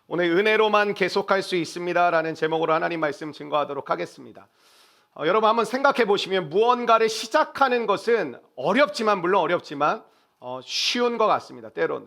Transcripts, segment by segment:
오늘 은혜로만 계속할 수 있습니다 라는 제목으로 하나님 말씀 증거하도록 하겠습니다. 여러분 한번 생각해 보시면 무언가를 시작하는 것은 물론 어렵지만 쉬운 것 같습니다. 때로는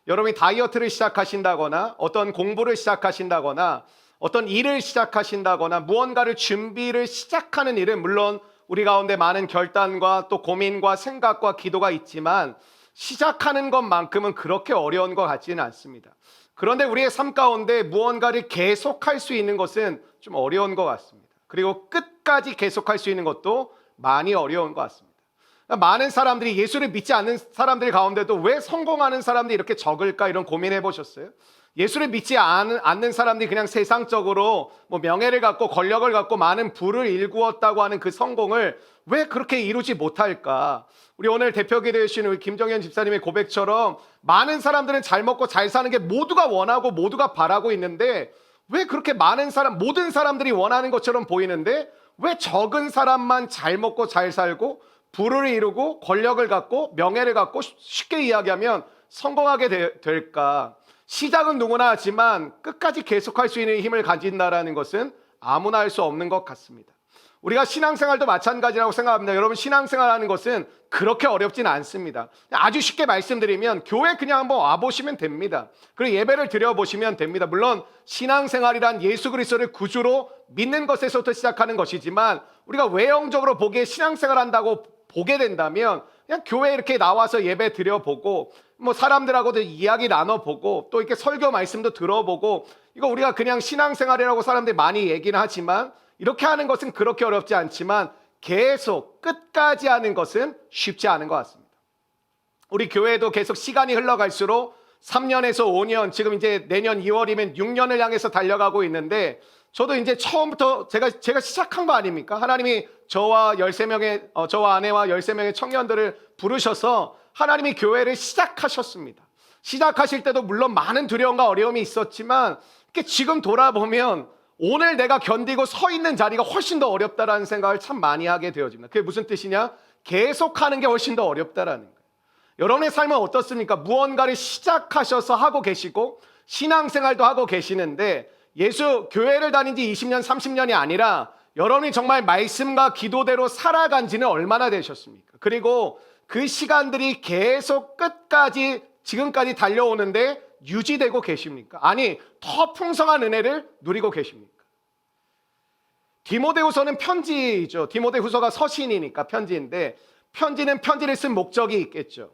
여러분이 다이어트를 시작하신다거나 어떤 공부를 시작하신다거나 어떤 일을 시작하신다거나 무언가를 준비를 시작하는 일은 물론 우리 가운데 많은 결단과 또 고민과 생각과 기도가 있지만 시작하는 것만큼은 그렇게 어려운 것 같지는 않습니다. 그런데 우리의 삶 가운데 무언가를 계속할 수 있는 것은 좀 어려운 것 같습니다. 그리고 끝까지 계속할 수 있는 것도 많이 어려운 것 같습니다. 많은 사람들이 예수를 믿지 않는 사람들 가운데도 왜 성공하는 사람들이 이렇게 적을까 이런 고민해 보셨어요? 예수를 믿지 않는 사람들이 그냥 세상적으로 명예를 갖고 권력을 갖고 많은 부를 일구었다고 하는 그 성공을 왜 그렇게 이루지 못할까? 우리 오늘 대표기 되신 우리 김정현 집사님의 고백처럼 많은 사람들은 잘 먹고 잘 사는 게 모두가 원하고 모두가 바라고 있는데 왜 그렇게 모든 사람들이 원하는 것처럼 보이는데 왜 적은 사람만 잘 먹고 잘 살고 부를 이루고 권력을 갖고 명예를 갖고 쉽게 이야기하면 성공하게 될까? 시작은 누구나 하지만 끝까지 계속할 수 있는 힘을 가진다는 것은 아무나 할 수 없는 것 같습니다. 우리가 신앙생활도 마찬가지라고 생각합니다. 여러분 신앙생활하는 것은 그렇게 어렵진 않습니다. 아주 쉽게 말씀드리면 교회 그냥 한번 와보시면 됩니다. 그리고 예배를 드려보시면 됩니다. 물론 신앙생활이란 예수 그리스도를 구주로 믿는 것에서부터 시작하는 것이지만 우리가 외형적으로 보기에 신앙생활한다고 보게 된다면 그냥 교회에 이렇게 나와서 예배 드려보고 사람들하고도 이야기 나눠보고 또 이렇게 설교 말씀도 들어보고 이거 우리가 그냥 신앙생활이라고 사람들이 많이 얘기는 하지만 이렇게 하는 것은 그렇게 어렵지 않지만 계속 끝까지 하는 것은 쉽지 않은 것 같습니다. 우리 교회도 계속 시간이 흘러갈수록 3년에서 5년 지금 이제 내년 2월이면 6년을 향해서 달려가고 있는데 저도 이제 처음부터 제가 시작한 거 아닙니까? 하나님이 저와 아내와 13명의 청년들을 부르셔서 하나님이 교회를 시작하셨습니다. 시작하실 때도 물론 많은 두려움과 어려움이 있었지만 지금 돌아보면 오늘 내가 견디고 서 있는 자리가 훨씬 더 어렵다라는 생각을 참 많이 하게 되어집니다. 그게 무슨 뜻이냐? 계속하는 게 훨씬 더 어렵다라는 거예요. 여러분의 삶은 어떻습니까? 무언가를 시작하셔서 하고 계시고 신앙생활도 하고 계시는데 교회를 다닌 지 20년, 30년이 아니라 여러분이 정말 말씀과 기도대로 살아간 지는 얼마나 되셨습니까? 그리고 그 시간들이 계속 끝까지 지금까지 달려오는데 유지되고 계십니까? 아니, 더 풍성한 은혜를 누리고 계십니까? 디모데후서는 편지죠. 디모데후서가 서신이니까 편지인데 편지는 편지를 쓴 목적이 있겠죠.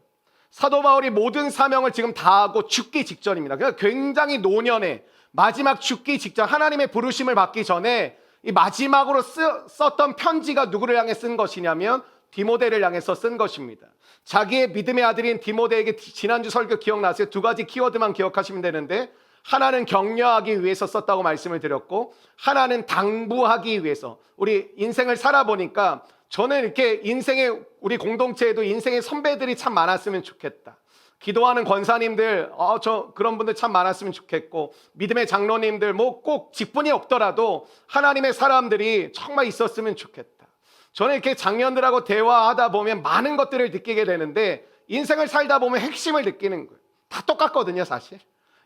사도 바울이 모든 사명을 지금 다 하고 죽기 직전입니다. 그러니까 굉장히 노년에 마지막 죽기 직전 하나님의 부르심을 받기 전에 이 마지막으로 썼던 편지가 누구를 향해 쓴 것이냐면 디모데를 향해서 쓴 것입니다. 자기의 믿음의 아들인 디모데에게 지난주 설교 기억나세요? 두 가지 키워드만 기억하시면 되는데 하나는 격려하기 위해서 썼다고 말씀을 드렸고 하나는 당부하기 위해서. 우리 인생을 살아보니까 저는 이렇게 우리 공동체에도 인생의 선배들이 참 많았으면 좋겠다. 기도하는 권사님들, 그런 분들 참 많았으면 좋겠고 믿음의 장로님들 꼭 직분이 없더라도 하나님의 사람들이 정말 있었으면 좋겠다. 저는 이렇게 장년들하고 대화하다 보면 많은 것들을 느끼게 되는데 인생을 살다 보면 핵심을 느끼는 거예요. 다 똑같거든요, 사실.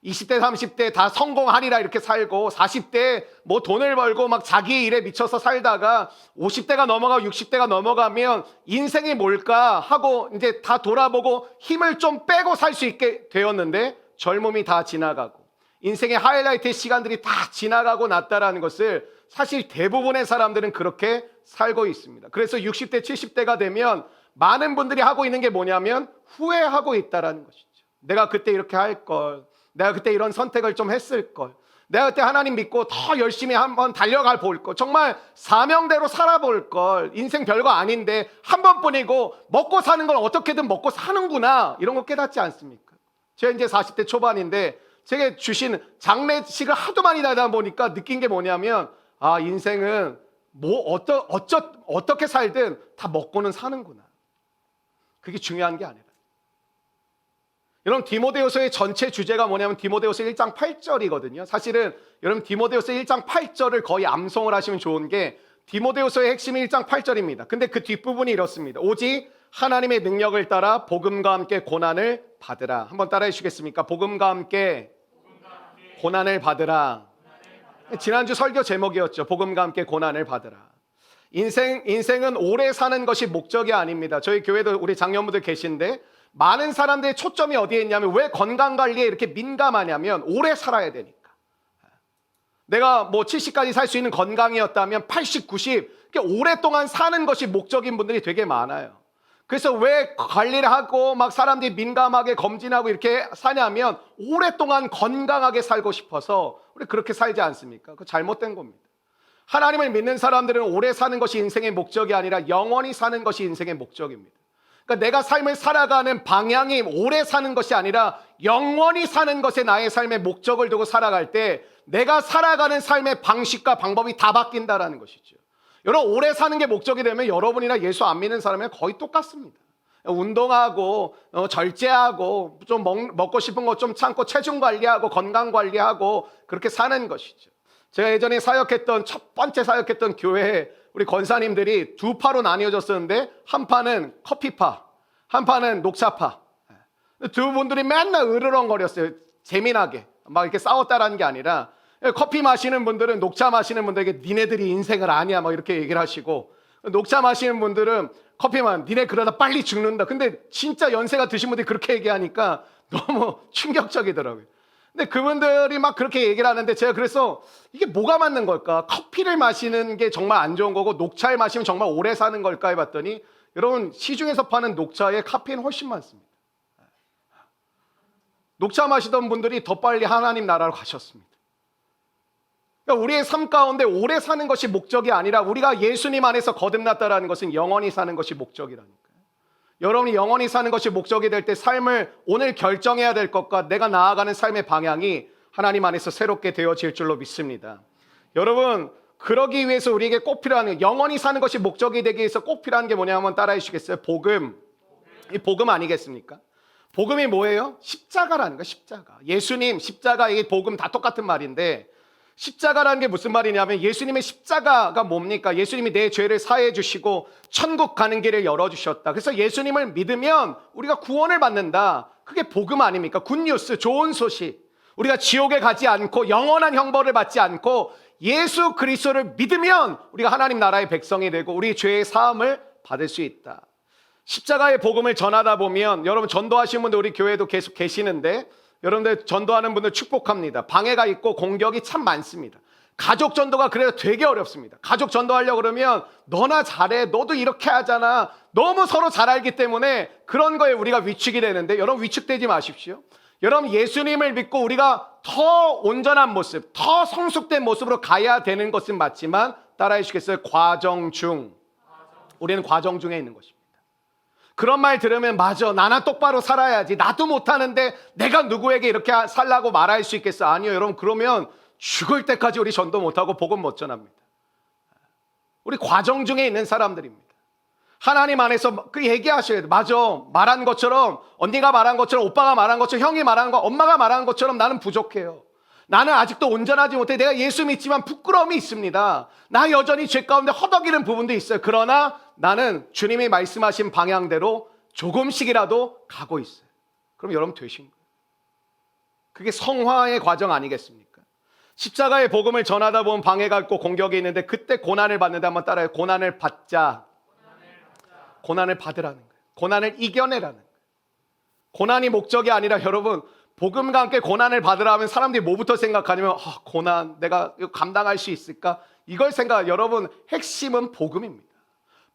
20대, 30대 다 성공하리라 이렇게 살고 40대 돈을 벌고 막 자기 일에 미쳐서 살다가 50대가 넘어가고 60대가 넘어가면 인생이 뭘까 하고 이제 다 돌아보고 힘을 좀 빼고 살 수 있게 되었는데 젊음이 다 지나가고 인생의 하이라이트 시간들이 다 지나가고 났다라는 것을 사실 대부분의 사람들은 그렇게 살고 있습니다. 그래서 60대, 70대가 되면 많은 분들이 하고 있는 게 뭐냐면 후회하고 있다라는 것이죠. 내가 그때 이렇게 할 걸, 내가 그때 이런 선택을 좀 했을 걸, 내가 그때 하나님 믿고 더 열심히 한번 달려가 볼 걸, 정말 사명대로 살아볼 걸, 인생 별거 아닌데 한 번뿐이고 먹고 사는 건 어떻게든 먹고 사는구나 이런 거 깨닫지 않습니까? 제가 이제 40대 초반인데 제게 주신 장례식을 하도 많이 다니다 보니까 느낀 게 뭐냐면 인생은 어떻게 살든 다 먹고는 사는구나. 그게 중요한 게 아니라. 여러분 디모데후서의 전체 주제가 뭐냐면 디모데후서 1장 8절이거든요. 사실은 여러분 디모데후서 1장 8절을 거의 암송을 하시면 좋은 게 디모데후서의 핵심이 1장 8절입니다. 근데 그 뒷부분이 이렇습니다. 오직 하나님의 능력을 따라 복음과 함께 고난을 받으라. 한번 따라해 주시겠습니까? 복음과 함께 고난을 받으라. 지난주 설교 제목이었죠. 복음과 함께 고난을 받으라. 인생은 오래 사는 것이 목적이 아닙니다. 저희 교회도 우리 장년분들 계신데 많은 사람들의 초점이 어디에 있냐면 왜 건강관리에 이렇게 민감하냐면 오래 살아야 되니까. 내가 뭐 70까지 살 수 있는 건강이었다면 80, 90 이렇게 오랫동안 사는 것이 목적인 분들이 되게 많아요. 그래서 왜 관리를 하고 막 사람들이 민감하게 검진하고 이렇게 사냐면 오랫동안 건강하게 살고 싶어서 우리 그렇게 살지 않습니까? 그거 잘못된 겁니다. 하나님을 믿는 사람들은 오래 사는 것이 인생의 목적이 아니라 영원히 사는 것이 인생의 목적입니다. 그러니까 내가 삶을 살아가는 방향이 오래 사는 것이 아니라 영원히 사는 것에 나의 삶의 목적을 두고 살아갈 때 내가 살아가는 삶의 방식과 방법이 다 바뀐다라는 것이죠. 여러분 오래 사는 게 목적이 되면 여러분이나 예수 안 믿는 사람이랑 거의 똑같습니다. 운동하고 절제하고 좀 먹고 싶은 거 좀 참고 체중 관리하고 건강 관리하고 그렇게 사는 것이죠. 제가 예전에 사역했던 첫 번째 사역했던 교회에 우리 권사님들이 두 파로 나뉘어졌었는데 한 파는 커피파, 한 파는 녹차파. 두 분들이 맨날 으르렁거렸어요. 재미나게 막 이렇게 싸웠다라는 게 아니라 커피 마시는 분들은 녹차 마시는 분들에게 니네들이 인생을 아냐 막 이렇게 얘기를 하시고 녹차 마시는 분들은 커피만 니네 그러다 빨리 죽는다. 근데 진짜 연세가 드신 분들이 그렇게 얘기하니까 너무 충격적이더라고요. 근데 그분들이 막 그렇게 얘기를 하는데 제가 그래서 이게 뭐가 맞는 걸까? 커피를 마시는 게 정말 안 좋은 거고 녹차를 마시면 정말 오래 사는 걸까 해봤더니 여러분 시중에서 파는 녹차에 카페인 훨씬 많습니다. 녹차 마시던 분들이 더 빨리 하나님 나라로 가셨습니다. 그러니까 우리의 삶 가운데 오래 사는 것이 목적이 아니라 우리가 예수님 안에서 거듭났다라는 것은 영원히 사는 것이 목적이라니까요. 여러분이 영원히 사는 것이 목적이 될 때 삶을 오늘 결정해야 될 것과 내가 나아가는 삶의 방향이 하나님 안에서 새롭게 되어질 줄로 믿습니다. 여러분 그러기 위해서 우리에게 꼭 필요한 영원히 사는 것이 목적이 되기 위해서 꼭 필요한 게 뭐냐 한번 따라해 주시겠어요? 복음. 이 복음 아니겠습니까? 복음이 뭐예요? 십자가라는 거예요. 십자가. 예수님 십자가 이 복음 다 똑같은 말인데 십자가라는 게 무슨 말이냐면 예수님의 십자가가 뭡니까? 예수님이 내 죄를 사해 주시고 천국 가는 길을 열어주셨다. 그래서 예수님을 믿으면 우리가 구원을 받는다. 그게 복음 아닙니까? 굿뉴스, 좋은 소식. 우리가 지옥에 가지 않고 영원한 형벌을 받지 않고 예수 그리스도를 믿으면 우리가 하나님 나라의 백성이 되고 우리 죄의 사함을 받을 수 있다. 십자가의 복음을 전하다 보면 여러분 전도하시는 분들 우리 교회에도 계속 계시는데 여러분들 전도하는 분들 축복합니다. 방해가 있고 공격이 참 많습니다. 가족 전도가 그래서 되게 어렵습니다. 가족 전도하려고 그러면 너나 잘해, 너도 이렇게 하잖아. 너무 서로 잘 알기 때문에 그런 거에 우리가 위축이 되는데 여러분 위축되지 마십시오. 여러분 예수님을 믿고 우리가 더 온전한 모습, 더 성숙된 모습으로 가야 되는 것은 맞지만 따라해 주시겠어요? 과정 중. 우리는 과정 중에 있는 것입니다. 그런 말 들으면 맞아 나나 똑바로 살아야지 나도 못하는데 내가 누구에게 이렇게 살라고 말할 수 있겠어? 아니요 여러분 그러면 죽을 때까지 우리 전도 못하고 복음 못 전합니다. 우리 과정 중에 있는 사람들입니다. 하나님 안에서 그 얘기하셔야 돼. 맞아 말한 것처럼 언니가 말한 것처럼 오빠가 말한 것처럼 형이 말한 거 엄마가 말한 것처럼 나는 부족해요. 나는 아직도 온전하지 못해. 내가 예수 믿지만 부끄러움이 있습니다. 나 여전히 죄 가운데 허덕이는 부분도 있어요. 그러나 나는 주님이 말씀하신 방향대로 조금씩이라도 가고 있어요. 그럼 여러분 되신 거예요. 그게 성화의 과정 아니겠습니까? 십자가의 복음을 전하다 보면 방해가 있고 공격이 있는데 그때 고난을 받는데 한번 따라해요. 고난을 받자. 고난을 받으라는 거예요. 고난을 이겨내라는 거예요. 고난이 목적이 아니라 여러분 복음과 함께 고난을 받으라면 사람들이 뭐부터 생각하냐면 고난 내가 이거 감당할 수 있을까? 이걸 여러분 핵심은 복음입니다.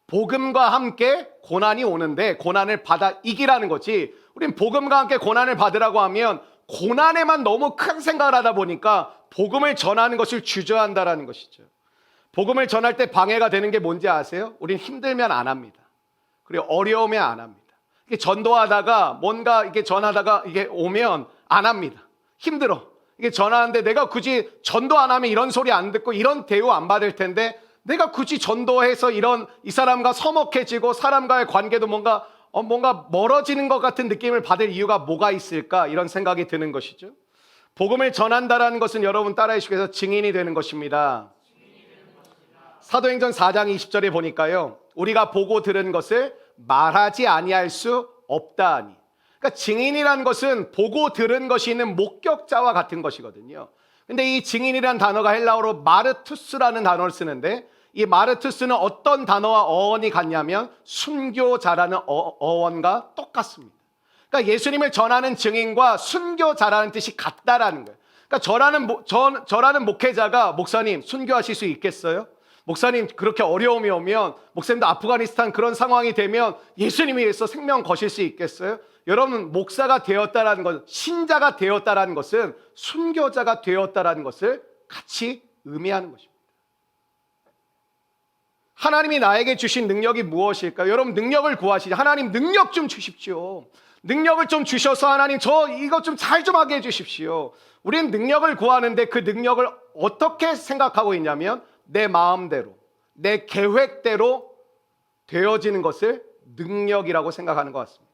복음과 함께 고난이 오는데 고난을 받아 이기라는 거지. 우린 복음과 함께 고난을 받으라고 하면 고난에만 너무 큰 생각을 하다 보니까 복음을 전하는 것을 주저한다라는 것이죠. 복음을 전할 때 방해가 되는 게 뭔지 아세요? 우린 힘들면 안 합니다. 그리고 어려우면 안 합니다. 이게 전도하다가 뭔가 이게 전하다가 이게 오면 안 합니다. 힘들어. 이게 전하는데 내가 굳이 전도 안 하면 이런 소리 안 듣고 이런 대우 안 받을 텐데 내가 굳이 전도해서 이 사람과 서먹해지고 사람과의 관계도 뭔가 멀어지는 것 같은 느낌을 받을 이유가 뭐가 있을까? 이런 생각이 드는 것이죠. 복음을 전한다라는 것은 여러분 따라해 주시면서 증인이 되는 것입니다. 사도행전 4장 20절에 보니까요. 우리가 보고 들은 것을 말하지 아니할 수 없다 하니. 그러니까 증인이라는 것은 보고 들은 것이 있는 목격자와 같은 것이거든요. 근데 이 증인이라는 단어가 헬라어로 마르투스라는 단어를 쓰는데, 이 마르투스는 어떤 단어와 어원이 같냐면 순교자라는 어원과 똑같습니다. 그러니까 예수님을 전하는 증인과 순교자라는 뜻이 같다라는 거예요. 그러니까 저라는 목회자가 목사님 순교하실 수 있겠어요? 목사님 그렇게 어려움이 오면, 목사님도 아프가니스탄 그런 상황이 되면 예수님을 위해서 생명 거실 수 있겠어요? 여러분, 목사가 되었다라는 것, 신자가 되었다라는 것은 순교자가 되었다라는 것을 같이 의미하는 것입니다. 하나님이 나에게 주신 능력이 무엇일까요? 여러분, 능력을 구하시죠. 하나님 능력 좀 주십시오. 능력을 좀 주셔서 하나님 저 이것 좀 잘 좀 하게 해주십시오. 우리는 능력을 구하는데 그 능력을 어떻게 생각하고 있냐면 내 마음대로, 내 계획대로 되어지는 것을 능력이라고 생각하는 것 같습니다.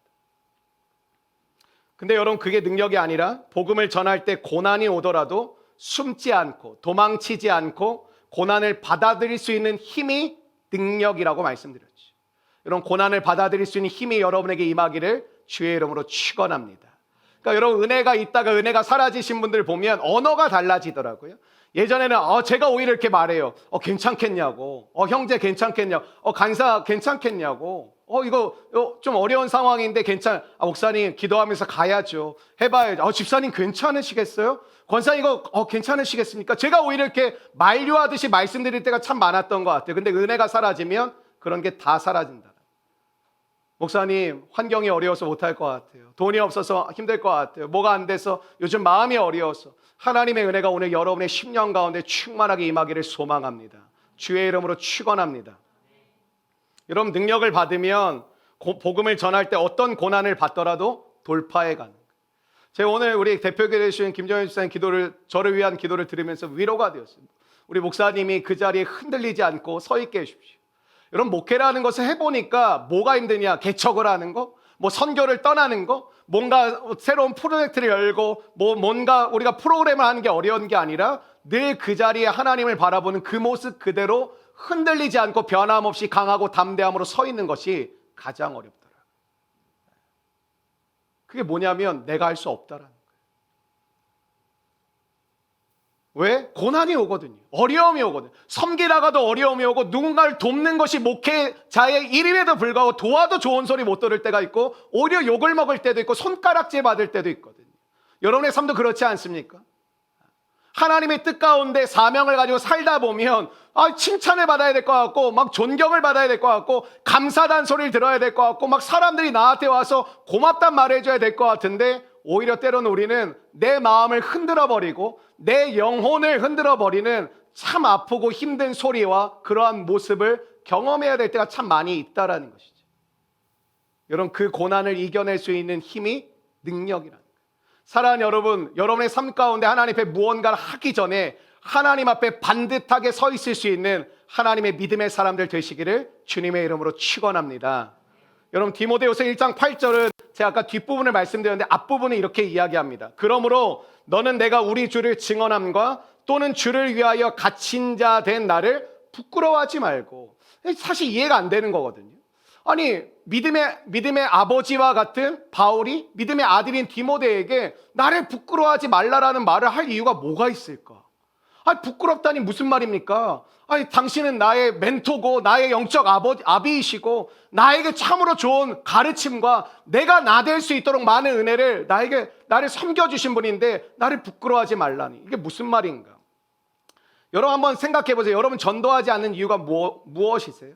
근데 여러분, 그게 능력이 아니라 복음을 전할 때 고난이 오더라도 숨지 않고 도망치지 않고 고난을 받아들일 수 있는 힘이 능력이라고 말씀드렸죠. 여러분, 고난을 받아들일 수 있는 힘이 여러분에게 임하기를 주의 이름으로 축원합니다. 그러니까 여러분, 은혜가 있다가 은혜가 사라지신 분들 보면 언어가 달라지더라고요. 예전에는 제가 오히려 이렇게 말해요. 괜찮겠냐고. 형제 괜찮겠냐고. 간사 괜찮겠냐고. 이거 좀 어려운 상황인데 목사님 기도하면서 가야죠. 해봐야죠. 집사님 괜찮으시겠어요? 권사님 이거 괜찮으시겠습니까? 제가 오히려 이렇게 만류하듯이 말씀드릴 때가 참 많았던 것 같아요. 근데 은혜가 사라지면 그런 게 다 사라진다. 목사님 환경이 어려워서 못할 것 같아요. 돈이 없어서 힘들 것 같아요. 뭐가 안 돼서 요즘 마음이 어려워서. 하나님의 은혜가 오늘 여러분의 10년 가운데 충만하게 임하기를 소망합니다. 주의 이름으로 축원합니다. 여러분, 능력을 받으면 복음을 전할 때 어떤 고난을 받더라도 돌파해 가는 거예요. 제가 오늘 우리 대표교회 되신 김정현 집사님 저를 위한 기도를 들으면서 위로가 되었습니다. 우리 목사님이 그 자리에 흔들리지 않고 서 있게 해주십시오. 여러분, 목회라는 것을 해보니까 뭐가 힘드냐? 개척을 하는 거, 뭐 선교를 떠나는 거, 뭔가 새로운 프로젝트를 열고 뭔가 우리가 프로그램을 하는 게 어려운 게 아니라 늘 그 자리에 하나님을 바라보는 그 모습 그대로 흔들리지 않고 변함없이 강하고 담대함으로 서 있는 것이 가장 어렵더라. 그게 뭐냐면 내가 할 수 없다라는 거예요. 왜? 고난이 오거든요. 어려움이 오거든요. 섬기다가도 어려움이 오고 누군가를 돕는 것이 목회자의 일임에도 불구하고 도와도 좋은 소리 못 들을 때가 있고 오히려 욕을 먹을 때도 있고 손가락질 받을 때도 있거든요. 여러분의 삶도 그렇지 않습니까? 하나님의 뜻 가운데 사명을 가지고 살다 보면 칭찬을 받아야 될 것 같고 막 존경을 받아야 될 것 같고 감사단 소리를 들어야 될 것 같고 막 사람들이 나한테 와서 고맙단 말을 해줘야 될 것 같은데 오히려 때로는 우리는 내 마음을 흔들어 버리고 내 영혼을 흔들어 버리는 참 아프고 힘든 소리와 그러한 모습을 경험해야 될 때가 참 많이 있다라는 것이죠. 여러분, 그 고난을 이겨낼 수 있는 힘이 능력이라는 거예요. 사랑하는 여러분, 여러분의 삶 가운데 하나님 앞에 무언가를 하기 전에 하나님 앞에 반듯하게 서 있을 수 있는 하나님의 믿음의 사람들 되시기를 주님의 이름으로 축원합니다. 여러분, 디모데후서 1장 8절은 제가 아까 뒷부분을 말씀드렸는데 앞부분은 이렇게 이야기합니다. 그러므로 너는 내가 우리 주를 증언함과 또는 주를 위하여 갇힌 자 된 나를 부끄러워하지 말고. 사실 이해가 안 되는 거거든요. 아니, 믿음의 아버지와 같은 바울이 믿음의 아들인 디모데에게 나를 부끄러워하지 말라라는 말을 할 이유가 뭐가 있을까? 부끄럽다니 무슨 말입니까? 당신은 나의 멘토고 나의 영적 아비이시고 나에게 참으로 좋은 가르침과 내가 나 될 수 있도록 많은 은혜를 나를 섬겨주신 분인데 나를 부끄러워하지 말라니. 이게 무슨 말인가? 여러분 한번 생각해 보세요. 여러분 전도하지 않는 이유가 무엇이세요?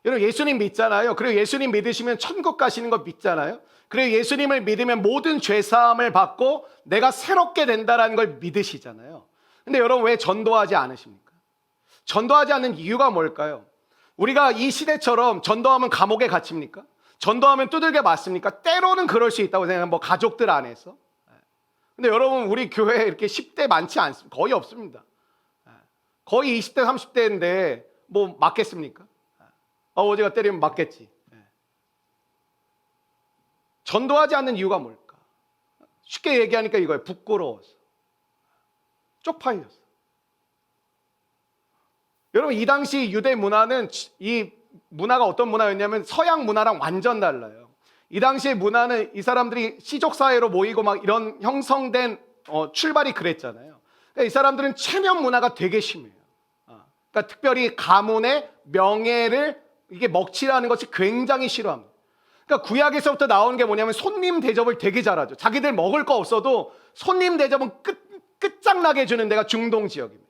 여러분 예수님 믿잖아요. 그리고 예수님 믿으시면 천국 가시는 거 믿잖아요. 그리고 예수님을 믿으면 모든 죄사함을 받고 내가 새롭게 된다는 걸 믿으시잖아요. 근데 여러분 왜 전도하지 않으십니까? 전도하지 않는 이유가 뭘까요? 우리가 이 시대처럼 전도하면 감옥에 갇힙니까? 전도하면 두들겨 맞습니까? 때로는 그럴 수 있다고 생각해요. 가족들 안에서. 근데 여러분 우리 교회에 이렇게 10대 많지 않습니다. 거의 없습니다. 거의 20대 30대인데 맞겠습니까? 어제가 때리면 맞겠지. 전도하지 않는 이유가 뭘까? 쉽게 얘기하니까 이거예요. 부끄러워서. 쪽팔렸어. 여러분 이 당시 유대 문화는 이 문화가 어떤 문화였냐면 서양 문화랑 완전 달라요. 이 당시의 문화는 이 사람들이 시족 사회로 모이고 막 이런 형성된 출발이 그랬잖아요. 그러니까 이 사람들은 체면 문화가 되게 심해요. 그러니까 특별히 가문의 명예를 이게 먹칠하는 것이 굉장히 싫어합니다. 그러니까 구약에서부터 나오는 게 뭐냐면 손님 대접을 되게 잘하죠. 자기들 먹을 거 없어도 손님 대접은 끝장나게 해주는 데가 중동 지역입니다.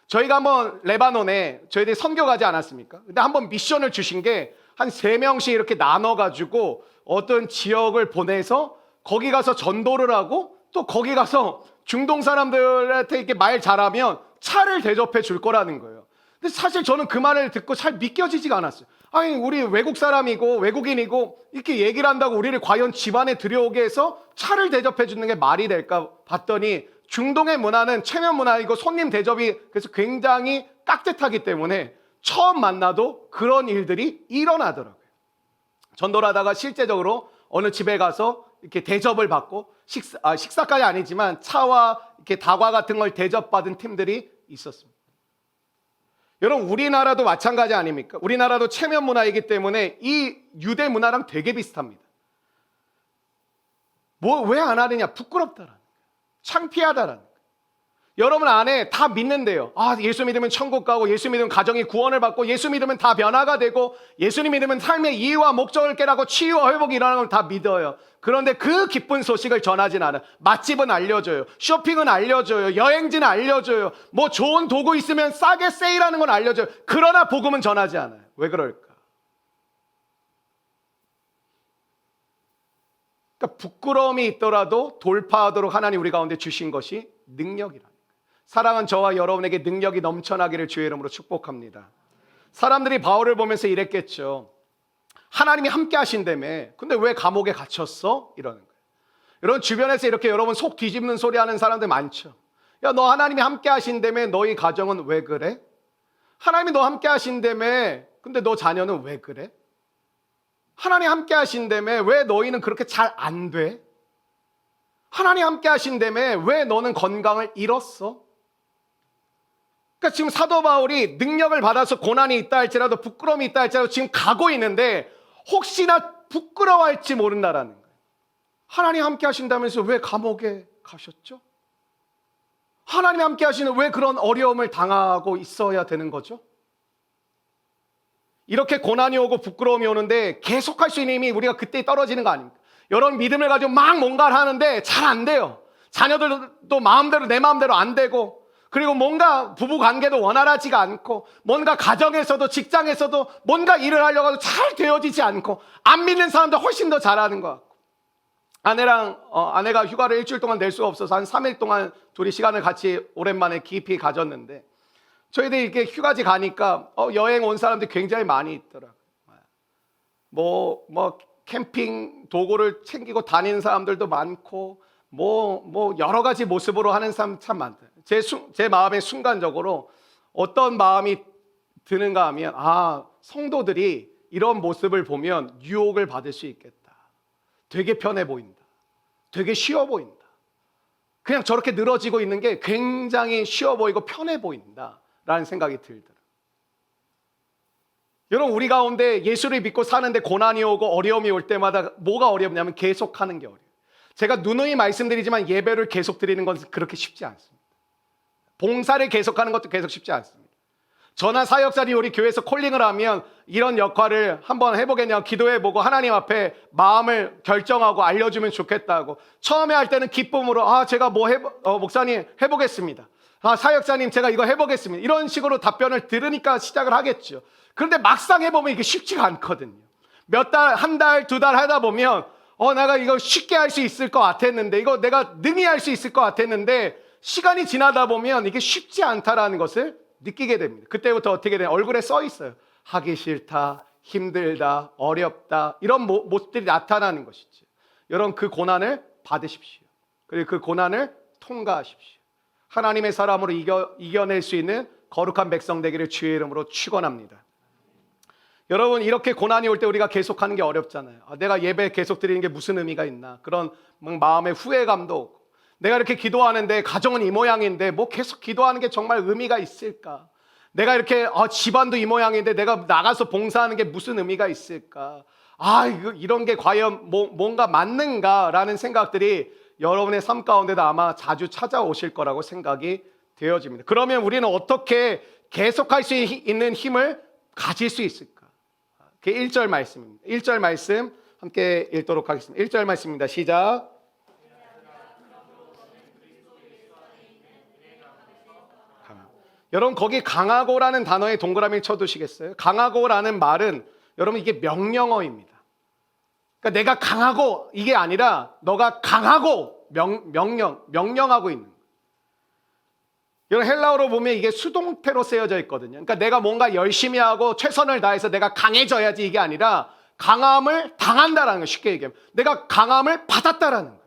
저희가 한번 레바논에 저희들이 선교 가지 않았습니까? 근데 한번 미션을 주신 게 한 3명씩 이렇게 나눠가지고 어떤 지역을 보내서 거기 가서 전도를 하고 또 거기 가서 중동 사람들한테 이렇게 말 잘하면 차를 대접해 줄 거라는 거예요. 근데 사실 저는 그 말을 듣고 잘 믿겨지지가 않았어요. 아니, 우리 외국 사람이고 외국인이고 이렇게 얘기를 한다고 우리를 과연 집안에 들여오게 해서 차를 대접해 주는 게 말이 될까 봤더니 중동의 문화는 체면 문화이고 손님 대접이 그래서 굉장히 깍듯하기 때문에 처음 만나도 그런 일들이 일어나더라고요. 전도를 하다가 실제적으로 어느 집에 가서 이렇게 대접을 받고 식사까지 아니지만 차와 이렇게 다과 같은 걸 대접받은 팀들이 있었습니다. 여러분, 우리나라도 마찬가지 아닙니까? 우리나라도 체면 문화이기 때문에 이 유대 문화랑 되게 비슷합니다. 뭐 왜 안 하느냐? 부끄럽다라는 거예요. 창피하다라는 거예요. 여러분 안에 다 믿는데요. 예수 믿으면 천국 가고 예수 믿으면 가정이 구원을 받고 예수 믿으면 다 변화가 되고 예수님 믿으면 삶의 이유와 목적을 깨닫고 치유와 회복이 일어나는 걸 다 믿어요. 그런데 그 기쁜 소식을 전하진 않아요. 맛집은 알려줘요. 쇼핑은 알려줘요. 여행지는 알려줘요. 뭐 좋은 도구 있으면 싸게 세일하는 건 알려줘요. 그러나 복음은 전하지 않아요. 왜 그럴까? 그러니까 부끄러움이 있더라도 돌파하도록 하나님 우리 가운데 주신 것이 능력이라. 사랑은 저와 여러분에게 능력이 넘쳐나기를 주의 이름으로 축복합니다. 사람들이 바울을 보면서 이랬겠죠. 하나님이 함께 하신다며. 근데 왜 감옥에 갇혔어? 이러는 거예요. 여러분 주변에서 이렇게 여러분 속 뒤집는 소리 하는 사람들 많죠. 야, 너 하나님이 함께 하신다며 너희 가정은 왜 그래? 하나님이 너 함께 하신다며. 근데 너 자녀는 왜 그래? 하나님 함께 하신다며 왜 너희는 그렇게 잘 안 돼? 하나님 함께 하신다며 왜 너는 건강을 잃었어? 그러니까 지금 사도 바울이 능력을 받아서 고난이 있다 할지라도 부끄러움이 있다 할지라도 지금 가고 있는데 혹시나 부끄러워할지 모른다라는 거예요. 하나님 함께 하신다면서 왜 감옥에 가셨죠? 하나님 함께 하시는 왜 그런 어려움을 당하고 있어야 되는 거죠? 이렇게 고난이 오고 부끄러움이 오는데 계속할 수 있는 힘이 우리가 그때 떨어지는 거 아닙니까? 여러분 믿음을 가지고 막 뭔가를 하는데 잘 안 돼요. 자녀들도 마음대로 내 마음대로 안 되고 그리고 뭔가 부부 관계도 원활하지가 않고 뭔가 가정에서도 직장에서도 뭔가 일을 하려고 해도 잘 되어지지 않고 안 믿는 사람들 훨씬 더 잘하는 것 같고 아내가 휴가를 일주일 동안 낼 수가 없어서 한 3일 동안 둘이 시간을 같이 오랜만에 깊이 가졌는데 저희들이 이렇게 휴가지 가니까 여행 온 사람들이 굉장히 많이 있더라고요. 뭐 캠핑 도구를 챙기고 다니는 사람들도 많고 뭐 여러 가지 모습으로 하는 사람 참 많다. 제 마음에 순간적으로 어떤 마음이 드는가 하면 성도들이 이런 모습을 보면 유혹을 받을 수 있겠다. 되게 편해 보인다. 되게 쉬워 보인다. 그냥 저렇게 늘어지고 있는 게 굉장히 쉬워 보이고 편해 보인다라는 생각이 들더라고요. 여러분 우리 가운데 예수를 믿고 사는데 고난이 오고 어려움이 올 때마다 뭐가 어렵냐면 계속하는 게 어려워요. 제가 누누이 말씀드리지만 예배를 계속 드리는 건 그렇게 쉽지 않습니다. 봉사를 계속하는 것도 계속 쉽지 않습니다. 저나 사역자들이 우리 교회에서 콜링을 하면 이런 역할을 한번 해보겠냐고 기도해보고 하나님 앞에 마음을 결정하고 알려주면 좋겠다고 처음에 할 때는 기쁨으로 제가 목사님 해보겠습니다. 사역자님 제가 이거 해보겠습니다. 이런 식으로 답변을 들으니까 시작을 하겠죠. 그런데 막상 해보면 이게 쉽지가 않거든요. 몇 달, 한 달, 2달 하다 보면 내가 이거 쉽게 할 수 있을 것 같았는데 이거 내가 능히 할 수 있을 것 같았는데 시간이 지나다 보면 이게 쉽지 않다라는 것을 느끼게 됩니다. 그때부터 어떻게 돼요? 얼굴에 써 있어요. 하기 싫다, 힘들다, 어렵다 이런 모습들이 나타나는 것이지. 여러분 그 고난을 받으십시오. 그리고 그 고난을 통과하십시오. 하나님의 사람으로 이겨낼 수 있는 거룩한 백성 되기를 주의 이름으로 축원합니다. 여러분 이렇게 고난이 올 때 우리가 계속하는 게 어렵잖아요. 내가 예배 계속 드리는 게 무슨 의미가 있나 그런 마음의 후회감도 오고 내가 이렇게 기도하는데 가정은 이 모양인데 뭐 계속 기도하는 게 정말 의미가 있을까? 내가 이렇게 집안도 이 모양인데 내가 나가서 봉사하는 게 무슨 의미가 있을까? 이런 게 과연 뭔가 맞는가라는 생각들이 여러분의 삶 가운데도 아마 자주 찾아오실 거라고 생각이 되어집니다. 그러면 우리는 어떻게 계속할 수 있는 힘을 가질 수 있을까? 그게 1절 말씀입니다. 1절 말씀 함께 읽도록 하겠습니다. 1절 말씀입니다. 시작. 여러분 거기 강하고라는 단어에 동그라미를 쳐두시겠어요? 강하고라는 말은 여러분 이게 명령어입니다. 그러니까 내가 강하고 이게 아니라 너가 강하고 명령하고 있는 거예요. 여러분 헬라어로 보면 이게 수동태로 쓰여져 있거든요. 그러니까 내가 뭔가 열심히 하고 최선을 다해서 내가 강해져야지 이게 아니라 강함을 당한다라는 거예요. 쉽게 얘기하면 내가 강함을 받았다라는 거예요.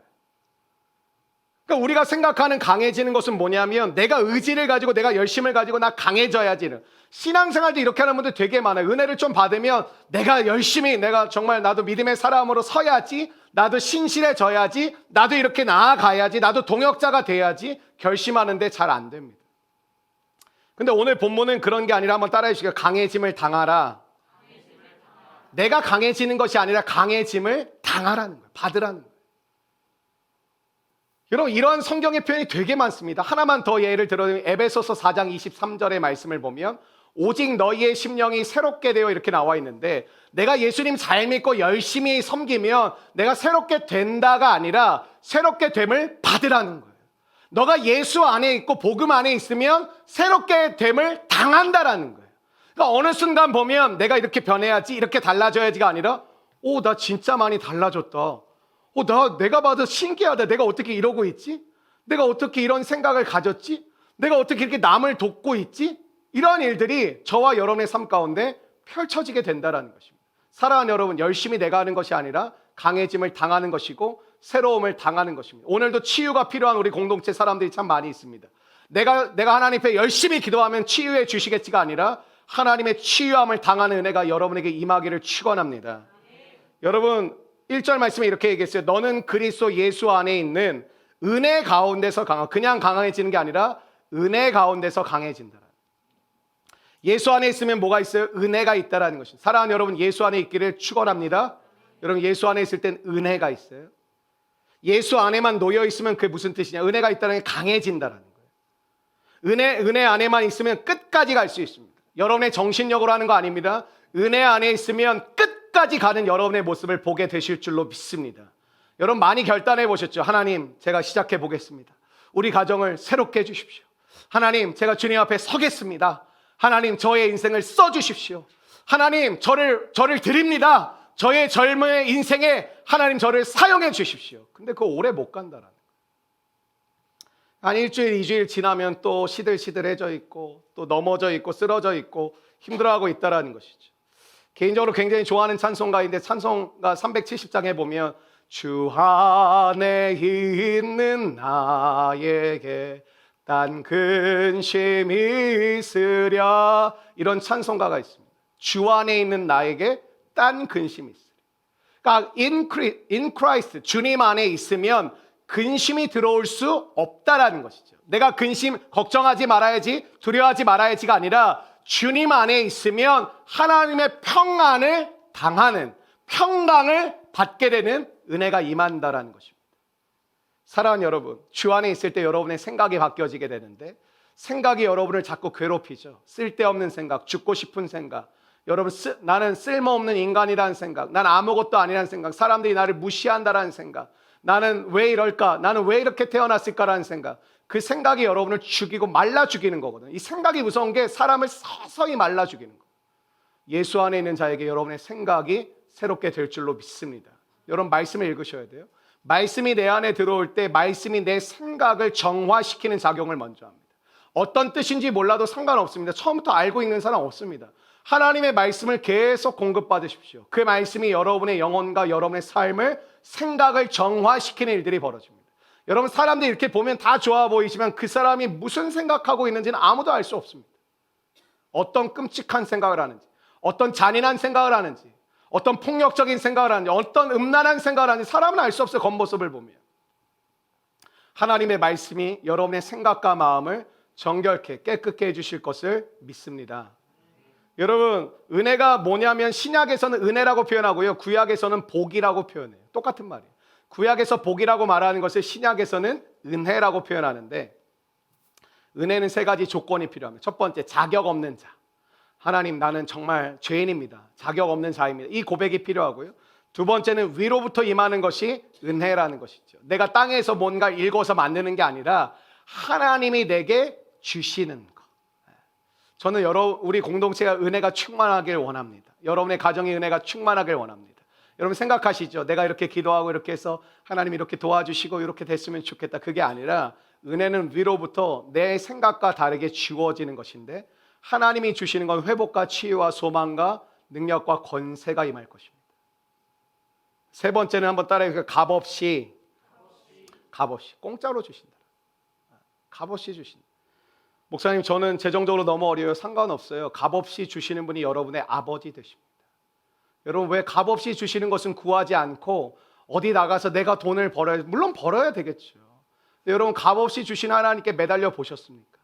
그러니까 우리가 생각하는 강해지는 것은 뭐냐면 내가 의지를 가지고 내가 열심을 가지고 나 강해져야지는, 신앙생활도 이렇게 하는 분들 되게 많아요. 은혜를 좀 받으면 내가 열심히 내가 정말 나도 믿음의 사람으로 서야지, 나도 신실해져야지, 나도 이렇게 나아가야지, 나도 동역자가 돼야지 결심하는데 잘 안 됩니다. 근데 오늘 본문은 그런 게 아니라 한번 따라해 주시고요. 강해짐을 당하라. 내가 강해지는 것이 아니라 강해짐을 당하라는 거예요. 받으라는 거예요. 여러분 이러한 성경의 표현이 되게 많습니다. 하나만 더 예를 들어드리면 에베소서 4장 23절의 말씀을 보면 오직 너희의 심령이 새롭게 되어 이렇게 나와 있는데, 내가 예수님 잘 믿고 열심히 섬기면 내가 새롭게 된다가 아니라 새롭게 됨을 받으라는 거예요. 너가 예수 안에 있고 복음 안에 있으면 새롭게 됨을 당한다라는 거예요. 그러니까 어느 순간 보면 내가 이렇게 변해야지, 이렇게 달라져야지가 아니라 나 진짜 많이 달라졌다. 내가 봐도 신기하다. 내가 어떻게 이러고 있지? 내가 어떻게 이런 생각을 가졌지? 내가 어떻게 이렇게 남을 돕고 있지? 이러한 일들이 저와 여러분의 삶 가운데 펼쳐지게 된다는 것입니다. 사랑하는 여러분, 열심히 내가 하는 것이 아니라 강해짐을 당하는 것이고 새로움을 당하는 것입니다. 오늘도 치유가 필요한 우리 공동체 사람들이 참 많이 있습니다. 내가 하나님 앞에 열심히 기도하면 치유해 주시겠지가 아니라 하나님의 치유함을 당하는 은혜가 여러분에게 임하기를 축원합니다. 여러분 1절 말씀에 이렇게 얘기했어요. 너는 그리스도 예수 안에 있는 은혜 가운데서 그냥 강해지는 게 아니라 은혜 가운데서 강해진다. 예수 안에 있으면 뭐가 있어요? 은혜가 있다라는 것입니다. 사랑하는 여러분, 예수 안에 있기를 축원합니다. 여러분 예수 안에 있을 땐 은혜가 있어요. 예수 안에만 놓여 있으면 그게 무슨 뜻이냐? 은혜가 있다는 게 강해진다라는 거예요. 은혜 안에만 있으면 끝까지 갈 수 있습니다. 여러분의 정신력으로 하는 거 아닙니다. 은혜 안에 있으면 끝까지 가는 여러분의 모습을 보게 되실 줄로 믿습니다. 여러분 많이 결단해 보셨죠? 하나님, 제가 시작해 보겠습니다. 우리 가정을 새롭게 해 주십시오. 하나님, 제가 주님 앞에 서겠습니다. 하나님, 저의 인생을 써주십시오. 하나님, 저를 드립니다. 저의 젊은 인생에 하나님 저를 사용해 주십시오. 근데 그거 오래 못 간다라는 거예요. 한 일주일, 2주일 지나면 또 시들시들해져 있고 또 넘어져 있고 쓰러져 있고 힘들어하고 있다라는 것이죠. 개인적으로 굉장히 좋아하는 찬송가인데 찬송가 370장에 보면 주 안에 있는 나에게 딴 근심이 있으랴, 이런 찬송가가 있습니다. 주 안에 있는 나에게 딴 근심이 있으랴. 그러니까 in Christ, 주님 안에 있으면 근심이 들어올 수 없다라는 것이죠. 내가 걱정하지 말아야지, 두려워하지 말아야지가 아니라 주님 안에 있으면 하나님의 평안을 당하는, 평강을 받게 되는 은혜가 임한다라는 것입니다. 사랑하는 여러분, 주 안에 있을 때 여러분의 생각이 바뀌어지게 되는데, 생각이 여러분을 자꾸 괴롭히죠. 쓸데없는 생각, 죽고 싶은 생각, 여러분 나는 쓸모없는 인간이라는 생각, 난 아무것도 아니라는 생각, 사람들이 나를 무시한다라는 생각, 나는 왜 이럴까, 나는 왜 이렇게 태어났을까라는 생각, 그 생각이 여러분을 죽이고 말라 죽이는 거거든요. 이 생각이 무서운 게 사람을 서서히 말라 죽이는 거예요. 예수 안에 있는 자에게 여러분의 생각이 새롭게 될 줄로 믿습니다. 여러분 말씀을 읽으셔야 돼요. 말씀이 내 안에 들어올 때 말씀이 내 생각을 정화시키는 작용을 먼저 합니다. 어떤 뜻인지 몰라도 상관없습니다. 처음부터 알고 있는 사람 없습니다. 하나님의 말씀을 계속 공급받으십시오. 그 말씀이 여러분의 영혼과 여러분의 삶을, 생각을 정화시키는 일들이 벌어집니다. 여러분 사람들이 이렇게 보면 다 좋아 보이지만 그 사람이 무슨 생각하고 있는지는 아무도 알 수 없습니다. 어떤 끔찍한 생각을 하는지, 어떤 잔인한 생각을 하는지, 어떤 폭력적인 생각을 하는지, 어떤 음란한 생각을 하는지 사람은 알 수 없어요. 겉모습을 보면. 하나님의 말씀이 여러분의 생각과 마음을 정결케 깨끗게 해주실 것을 믿습니다. 여러분, 은혜가 뭐냐면 신약에서는 은혜라고 표현하고요, 구약에서는 복이라고 표현해요. 똑같은 말이에요. 구약에서 복이라고 말하는 것을 신약에서는 은혜라고 표현하는데, 은혜는 세 가지 조건이 필요합니다. 첫 번째, 자격 없는 자. 하나님, 나는 정말 죄인입니다. 자격 없는 자입니다. 이 고백이 필요하고요. 두 번째는 위로부터 임하는 것이 은혜라는 것이죠. 내가 땅에서 뭔가 읽어서 만드는 게 아니라 하나님이 내게 주시는 것. 저는 우리 공동체가 은혜가 충만하길 원합니다. 여러분의 가정의 은혜가 충만하길 원합니다. 여러분 생각하시죠? 내가 이렇게 기도하고 이렇게 해서 하나님 이렇게 도와주시고 이렇게 됐으면 좋겠다. 그게 아니라 은혜는 위로부터 내 생각과 다르게 주어지는 것인데, 하나님이 주시는 건 회복과 치유와 소망과 능력과 권세가 임할 것입니다. 세 번째는 한번 따라해요. 값없이 공짜로 주신다. 값없이 주신다. 목사님, 저는 재정적으로 너무 어려워요. 상관없어요. 값없이 주시는 분이 여러분의 아버지 되십니다. 여러분, 왜 값없이 주시는 것은 구하지 않고 어디 나가서 내가 돈을 벌어야, 물론 벌어야 되겠죠. 여러분, 값없이 주신 하나님께 매달려 보셨습니까?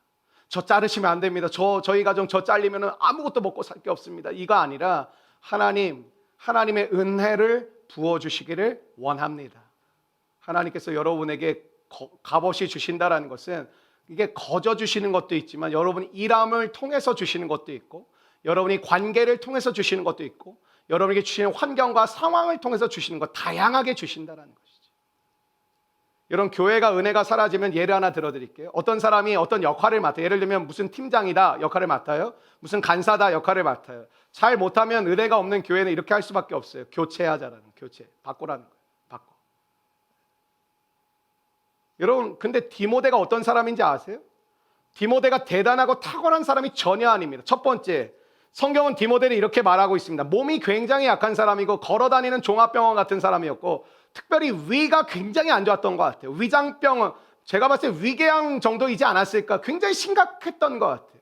저 자르시면 안 됩니다. 저희 가정 저 잘리면 아무것도 먹고 살 게 없습니다. 이거 아니라 하나님의 은혜를 부어주시기를 원합니다. 하나님께서 여러분에게 값없이 주신다라는 것은 이게 거저 주시는 것도 있지만, 여러분이 일함을 통해서 주시는 것도 있고, 여러분이 관계를 통해서 주시는 것도 있고, 여러분에게 주시는 환경과 상황을 통해서 주시는 것, 다양하게 주신다라는 것이죠. 여러분, 교회가 은혜가 사라지면 예를 하나 들어드릴게요. 어떤 사람이 어떤 역할을 맡아요. 예를 들면 무슨 팀장이다 역할을 맡아요. 무슨 간사다 역할을 맡아요. 잘 못하면 은혜가 없는 교회는 이렇게 할 수밖에 없어요. 교체하자라는, 바꾸라는 거예요. 바꿔. 여러분, 근데 디모데가 어떤 사람인지 아세요? 디모데가 대단하고 탁월한 사람이 전혀 아닙니다. 첫 번째, 성경은 디모데를 이렇게 말하고 있습니다. 몸이 굉장히 약한 사람이고 걸어다니는 종합병원 같은 사람이었고, 특별히 위가 굉장히 안 좋았던 것 같아요. 위장병, 제가 봤을 때 위궤양 정도이지 않았을까, 굉장히 심각했던 것 같아요.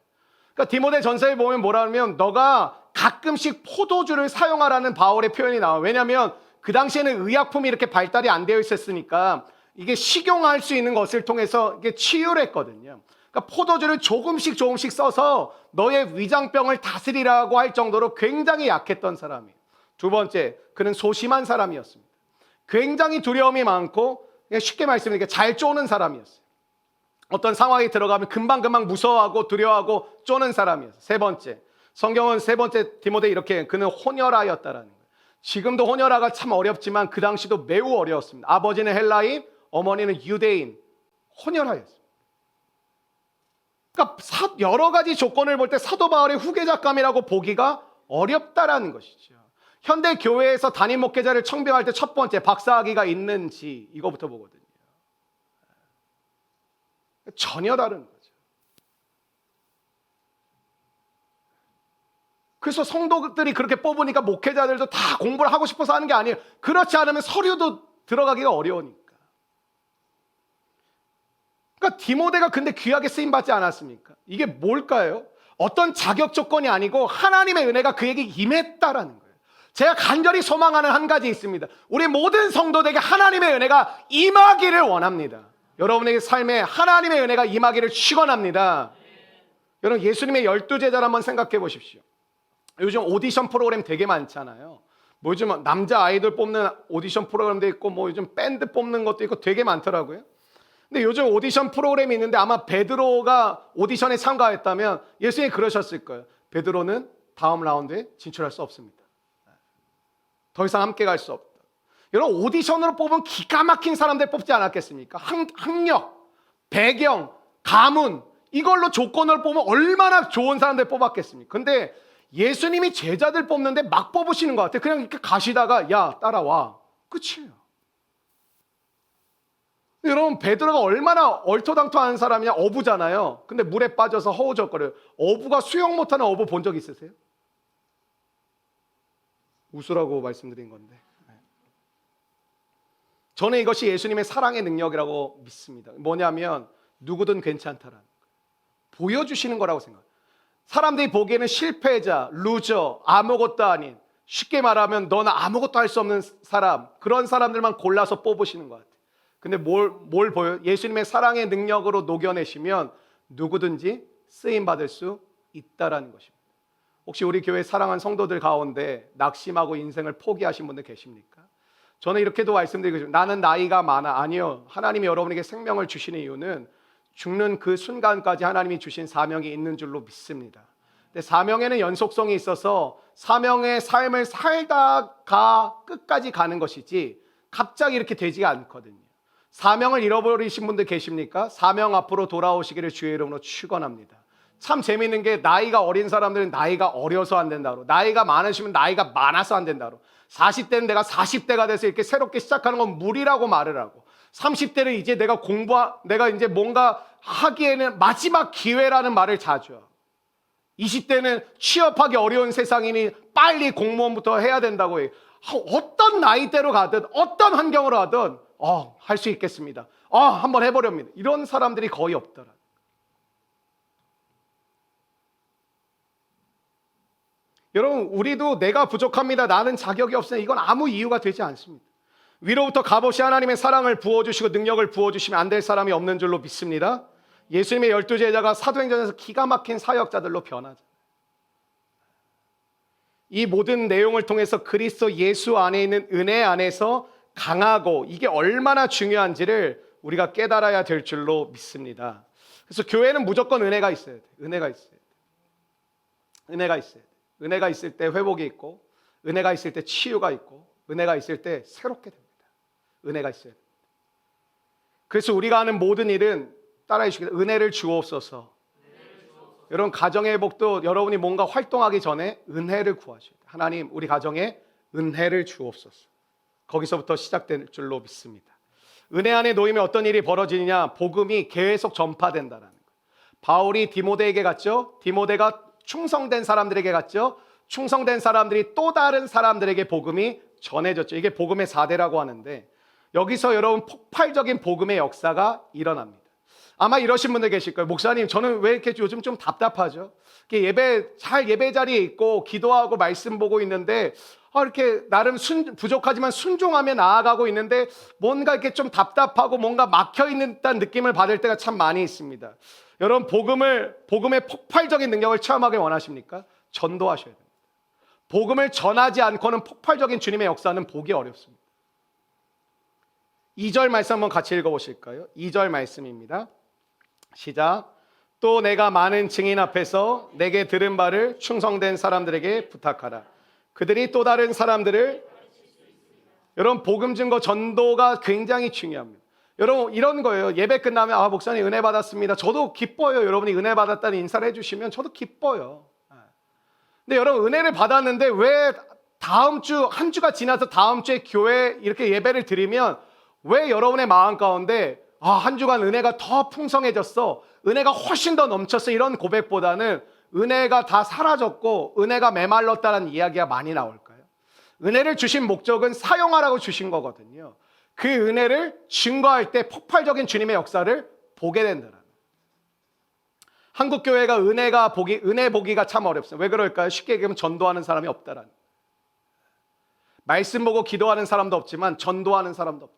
그러니까 디모데 전서에 보면 뭐라 하면, 너가 가끔씩 포도주를 사용하라는 바울의 표현이 나와요. 왜냐하면 그 당시에는 의약품이 이렇게 발달이 안 되어 있었으니까 이게 식용할 수 있는 것을 통해서 이게 치유를 했거든요. 그러니까 포도주를 조금씩 써서 너의 위장병을 다스리라고 할 정도로 굉장히 약했던 사람이에요. 두 번째, 그는 소심한 사람이었습니다. 굉장히 두려움이 많고 쉽게 말씀드리면 잘 쪼는 사람이었어요. 어떤 상황에 들어가면 금방 무서워하고 두려워하고 쪼는 사람이었어요. 세 번째, 성경은 세 번째 디모데 이렇게, 그는 혼혈아였다라는 거예요. 지금도 혼혈아가 참 어렵지만 그 당시도 매우 어려웠습니다. 아버지는 헬라인, 어머니는 유대인, 혼혈아였습니다. 그러니까 여러 가지 조건을 볼 때 사도 바울의 후계자감이라고 보기가 어렵다라는 것이죠. 현대 교회에서 담임 목회자를 청빙할 때 첫 번째, 박사학위가 있는지 이거부터 보거든요. 전혀 다른 거죠. 그래서 성도들이 그렇게 뽑으니까 목회자들도 다 공부를 하고 싶어서 하는 게 아니에요. 그렇지 않으면 서류도 들어가기가 어려우니까. 그러니까 디모데가 근데 귀하게 쓰임받지 않았습니까? 이게 뭘까요? 어떤 자격 조건이 아니고 하나님의 은혜가 그에게 임했다라는 거예요. 제가 간절히 소망하는 한 가지 있습니다. 우리 모든 성도들에게 하나님의 은혜가 임하기를 원합니다. 여러분에게 삶에 하나님의 은혜가 임하기를 축원합니다. 여러분, 예수님의 12제자를 한번 생각해 보십시오. 요즘 오디션 프로그램 되게 많잖아요. 뭐 요즘 남자 아이돌 뽑는 오디션 프로그램도 있고, 뭐 요즘 밴드 뽑는 것도 있고 되게 많더라고요. 근데 요즘 오디션 프로그램이 있는데 아마 베드로가 오디션에 참가했다면 예수님이 그러셨을 거예요. 베드로는 다음 라운드에 진출할 수 없습니다. 더 이상 함께 갈 수 없다. 여러분, 오디션으로 뽑은 기가 막힌 사람들 뽑지 않았겠습니까? 학력, 배경, 가문, 이걸로 조건을 뽑으면 얼마나 좋은 사람들 뽑았겠습니까? 근데 예수님이 제자들 뽑는데 막 뽑으시는 것 같아요. 그냥 이렇게 가시다가 야, 따라와. 끝이에요. 여러분, 베드로가 얼마나 얼토당토한 사람이냐? 어부잖아요. 근데 물에 빠져서 허우적거려요. 어부가 수영 못하는 어부 본 적 있으세요? 웃으라고 말씀드린 건데. 저는 이것이 예수님의 사랑의 능력이라고 믿습니다. 뭐냐면 누구든 괜찮다라는 거예요. 보여주시는 거라고 생각해요. 사람들이 보기에는 실패자, 루저, 아무것도 아닌, 쉽게 말하면 너는 아무것도 할 수 없는 사람, 그런 사람들만 골라서 뽑으시는 것 같아요. 근데 뭘 보여요? 예수님의 사랑의 능력으로 녹여내시면 누구든지 쓰임받을 수 있다라는 것입니다. 혹시 우리 교회 사랑하는 성도들 가운데 낙심하고 인생을 포기하신 분들 계십니까? 저는 이렇게도 말씀드리고 싶습니다. 나는 나이가 많아. 아니요. 하나님이 여러분에게 생명을 주시는 이유는 죽는 그 순간까지 하나님이 주신 사명이 있는 줄로 믿습니다. 근데 사명에는 연속성이 있어서 사명의 삶을 살다가 끝까지 가는 것이지 갑자기 이렇게 되지가 않거든요. 사명을 잃어버리신 분들 계십니까? 사명 앞으로 돌아오시기를 주의 이름으로 축원합니다. 참 재미있는 게 나이가 어린 사람들은 나이가 어려서 안 된다고, 나이가 많으시면 나이가 많아서 안 된다고, 40대는 내가 40대가 돼서 이렇게 새롭게 시작하는 건 무리라고 말을 하고, 30대는 이제 내가 이제 뭔가 하기에는 마지막 기회라는 말을 자주 하고, 20대는 취업하기 어려운 세상이니 빨리 공무원부터 해야 된다고 해요. 어떤 나이대로 가든 어떤 환경으로 하든 할 수 있겠습니다. 한번 해보렵니다. 이런 사람들이 거의 없더라. 여러분, 우리도 내가 부족합니다, 나는 자격이 없으니 이건 아무 이유가 되지 않습니다. 위로부터 값없이 하나님의 사랑을 부어주시고 능력을 부어주시면 안 될 사람이 없는 줄로 믿습니다. 예수님의 12제자가 사도행전에서 기가 막힌 사역자들로 변하죠. 이 모든 내용을 통해서 그리스도 예수 안에 있는 은혜 안에서 강하고 이게 얼마나 중요한지를 우리가 깨달아야 될 줄로 믿습니다. 그래서 교회는 무조건 은혜가 있어야 돼. 은혜가 있어야 돼. 은혜가 있어야 돼. 은혜가 있을 때 회복이 있고, 은혜가 있을 때 치유가 있고, 은혜가 있을 때 새롭게 됩니다. 은혜가 있어야 됩니다. 그래서 우리가 하는 모든 일은 따라해 주시겠습니다. 은혜를 주옵소서. 여러분, 가정의 회복도 여러분이 뭔가 활동하기 전에 은혜를 구하셔야 돼요. 하나님, 우리 가정에 은혜를 주옵소서. 거기서부터 시작될 줄로 믿습니다. 은혜 안에 놓이면 어떤 일이 벌어지느냐? 복음이 계속 전파된다는 거예요. 바울이 디모데에게 갔죠. 디모데가 충성된 사람들에게 갔죠. 충성된 사람들이 또 다른 사람들에게 복음이 전해졌죠. 이게 복음의 4대라고 하는데, 여기서 여러분 폭발적인 복음의 역사가 일어납니다. 아마 이러신 분들 계실 거예요. 목사님, 저는 왜 이렇게 요즘 좀 답답하죠? 예배 자리에 있고 기도하고 말씀 보고 있는데 이렇게 나름 부족하지만 순종하며 나아가고 있는데 뭔가 이렇게 좀 답답하고 뭔가 막혀 있는 느낌을 받을 때가 참 많이 있습니다. 여러분, 복음의 폭발적인 능력을 체험하길 원하십니까? 전도하셔야 됩니다. 복음을 전하지 않고는 폭발적인 주님의 역사는 보기 어렵습니다. 2절 말씀 한번 같이 읽어보실까요? 2절 말씀입니다. 시작. 또 내가 많은 증인 앞에서 내게 들은 바를 충성된 사람들에게 부탁하라. 그들이 또 다른 사람들을, 여러분, 복음 증거 전도가 굉장히 중요합니다. 여러분, 이런 거예요. 예배 끝나면 목사님 은혜 받았습니다. 저도 기뻐요. 여러분이 은혜 받았다는 인사를 해주시면 저도 기뻐요. 근데 여러분, 은혜를 받았는데 왜 다음 주, 한 주가 지나서 다음 주에 교회 이렇게 예배를 드리면 왜 여러분의 마음 가운데 한 주간 은혜가 더 풍성해졌어, 은혜가 훨씬 더 넘쳤어, 이런 고백보다는 은혜가 다 사라졌고 은혜가 메말랐다는 이야기가 많이 나올까요? 은혜를 주신 목적은 사용하라고 주신 거거든요. 그 은혜를 증거할 때 폭발적인 주님의 역사를 보게 된다는. 한국 교회가 은혜 보기가 참 어렵습니다. 왜 그럴까요? 쉽게 얘기하면 전도하는 사람이 없다라는. 말씀 보고 기도하는 사람도 없지만 전도하는 사람도 없다.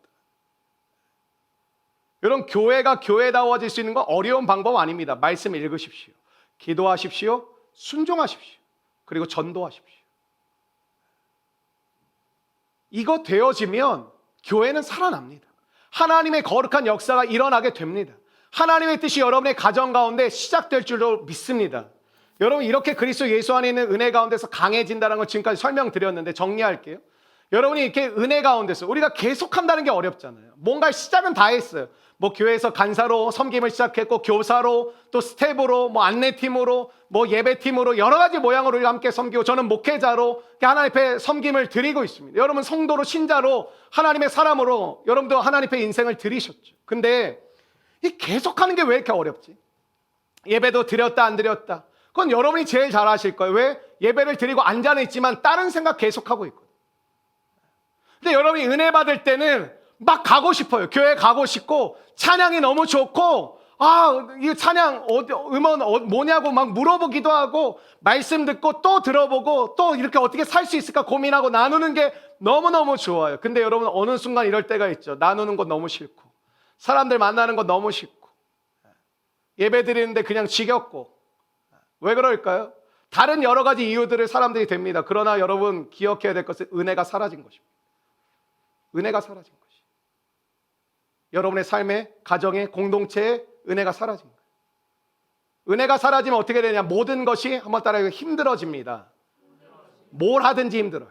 여러분, 교회가 교회다워질 수 있는 건 어려운 방법 아닙니다. 말씀 읽으십시오. 기도하십시오. 순종하십시오. 그리고 전도하십시오. 이거 되어지면 교회는 살아납니다. 하나님의 거룩한 역사가 일어나게 됩니다. 하나님의 뜻이 여러분의 가정 가운데 시작될 줄로 믿습니다. 여러분, 이렇게 그리스도 예수 안에 있는 은혜 가운데서 강해진다는 걸 지금까지 설명드렸는데 정리할게요. 여러분이 이렇게 은혜 가운데서 우리가 계속한다는 게 어렵잖아요. 뭔가 시작은 다 했어요. 교회에서 간사로 섬김을 시작했고, 교사로, 또 스텝으로, 안내팀으로, 예배팀으로, 여러 가지 모양으로 우리가 함께 섬기고, 저는 목회자로 하나님 앞에 섬김을 드리고 있습니다. 여러분, 성도로, 신자로, 하나님의 사람으로 여러분도 하나님 앞에 인생을 드리셨죠. 근데 이 계속하는 게 왜 이렇게 어렵지? 예배도 드렸다 안 드렸다, 그건 여러분이 제일 잘 아실 거예요. 왜? 예배를 드리고 앉아는 있지만 다른 생각 계속하고 있거든요. 근데 여러분이 은혜 받을 때는 막 가고 싶어요. 교회 가고 싶고, 찬양이 너무 좋고, 이 찬양 음원 뭐냐고 막 물어보기도 하고, 말씀 듣고 또 들어보고, 또 이렇게 어떻게 살 수 있을까 고민하고 나누는 게 너무너무 좋아요. 근데 여러분, 어느 순간 이럴 때가 있죠. 나누는 거 너무 싫고, 사람들 만나는 거 너무 싫고, 예배 드리는데 그냥 지겹고. 왜 그럴까요? 다른 여러 가지 이유들을 사람들이 됩니다. 그러나 여러분 기억해야 될 것은 은혜가 사라진 것입니다. 은혜가 사라진 것이. 여러분의 삶의, 가정의, 공동체의 은혜가 사라진 거예요. 은혜가 사라지면 어떻게 되냐? 모든 것이 한번 따라해요. 힘들어집니다. 뭘 하든지 힘들어요.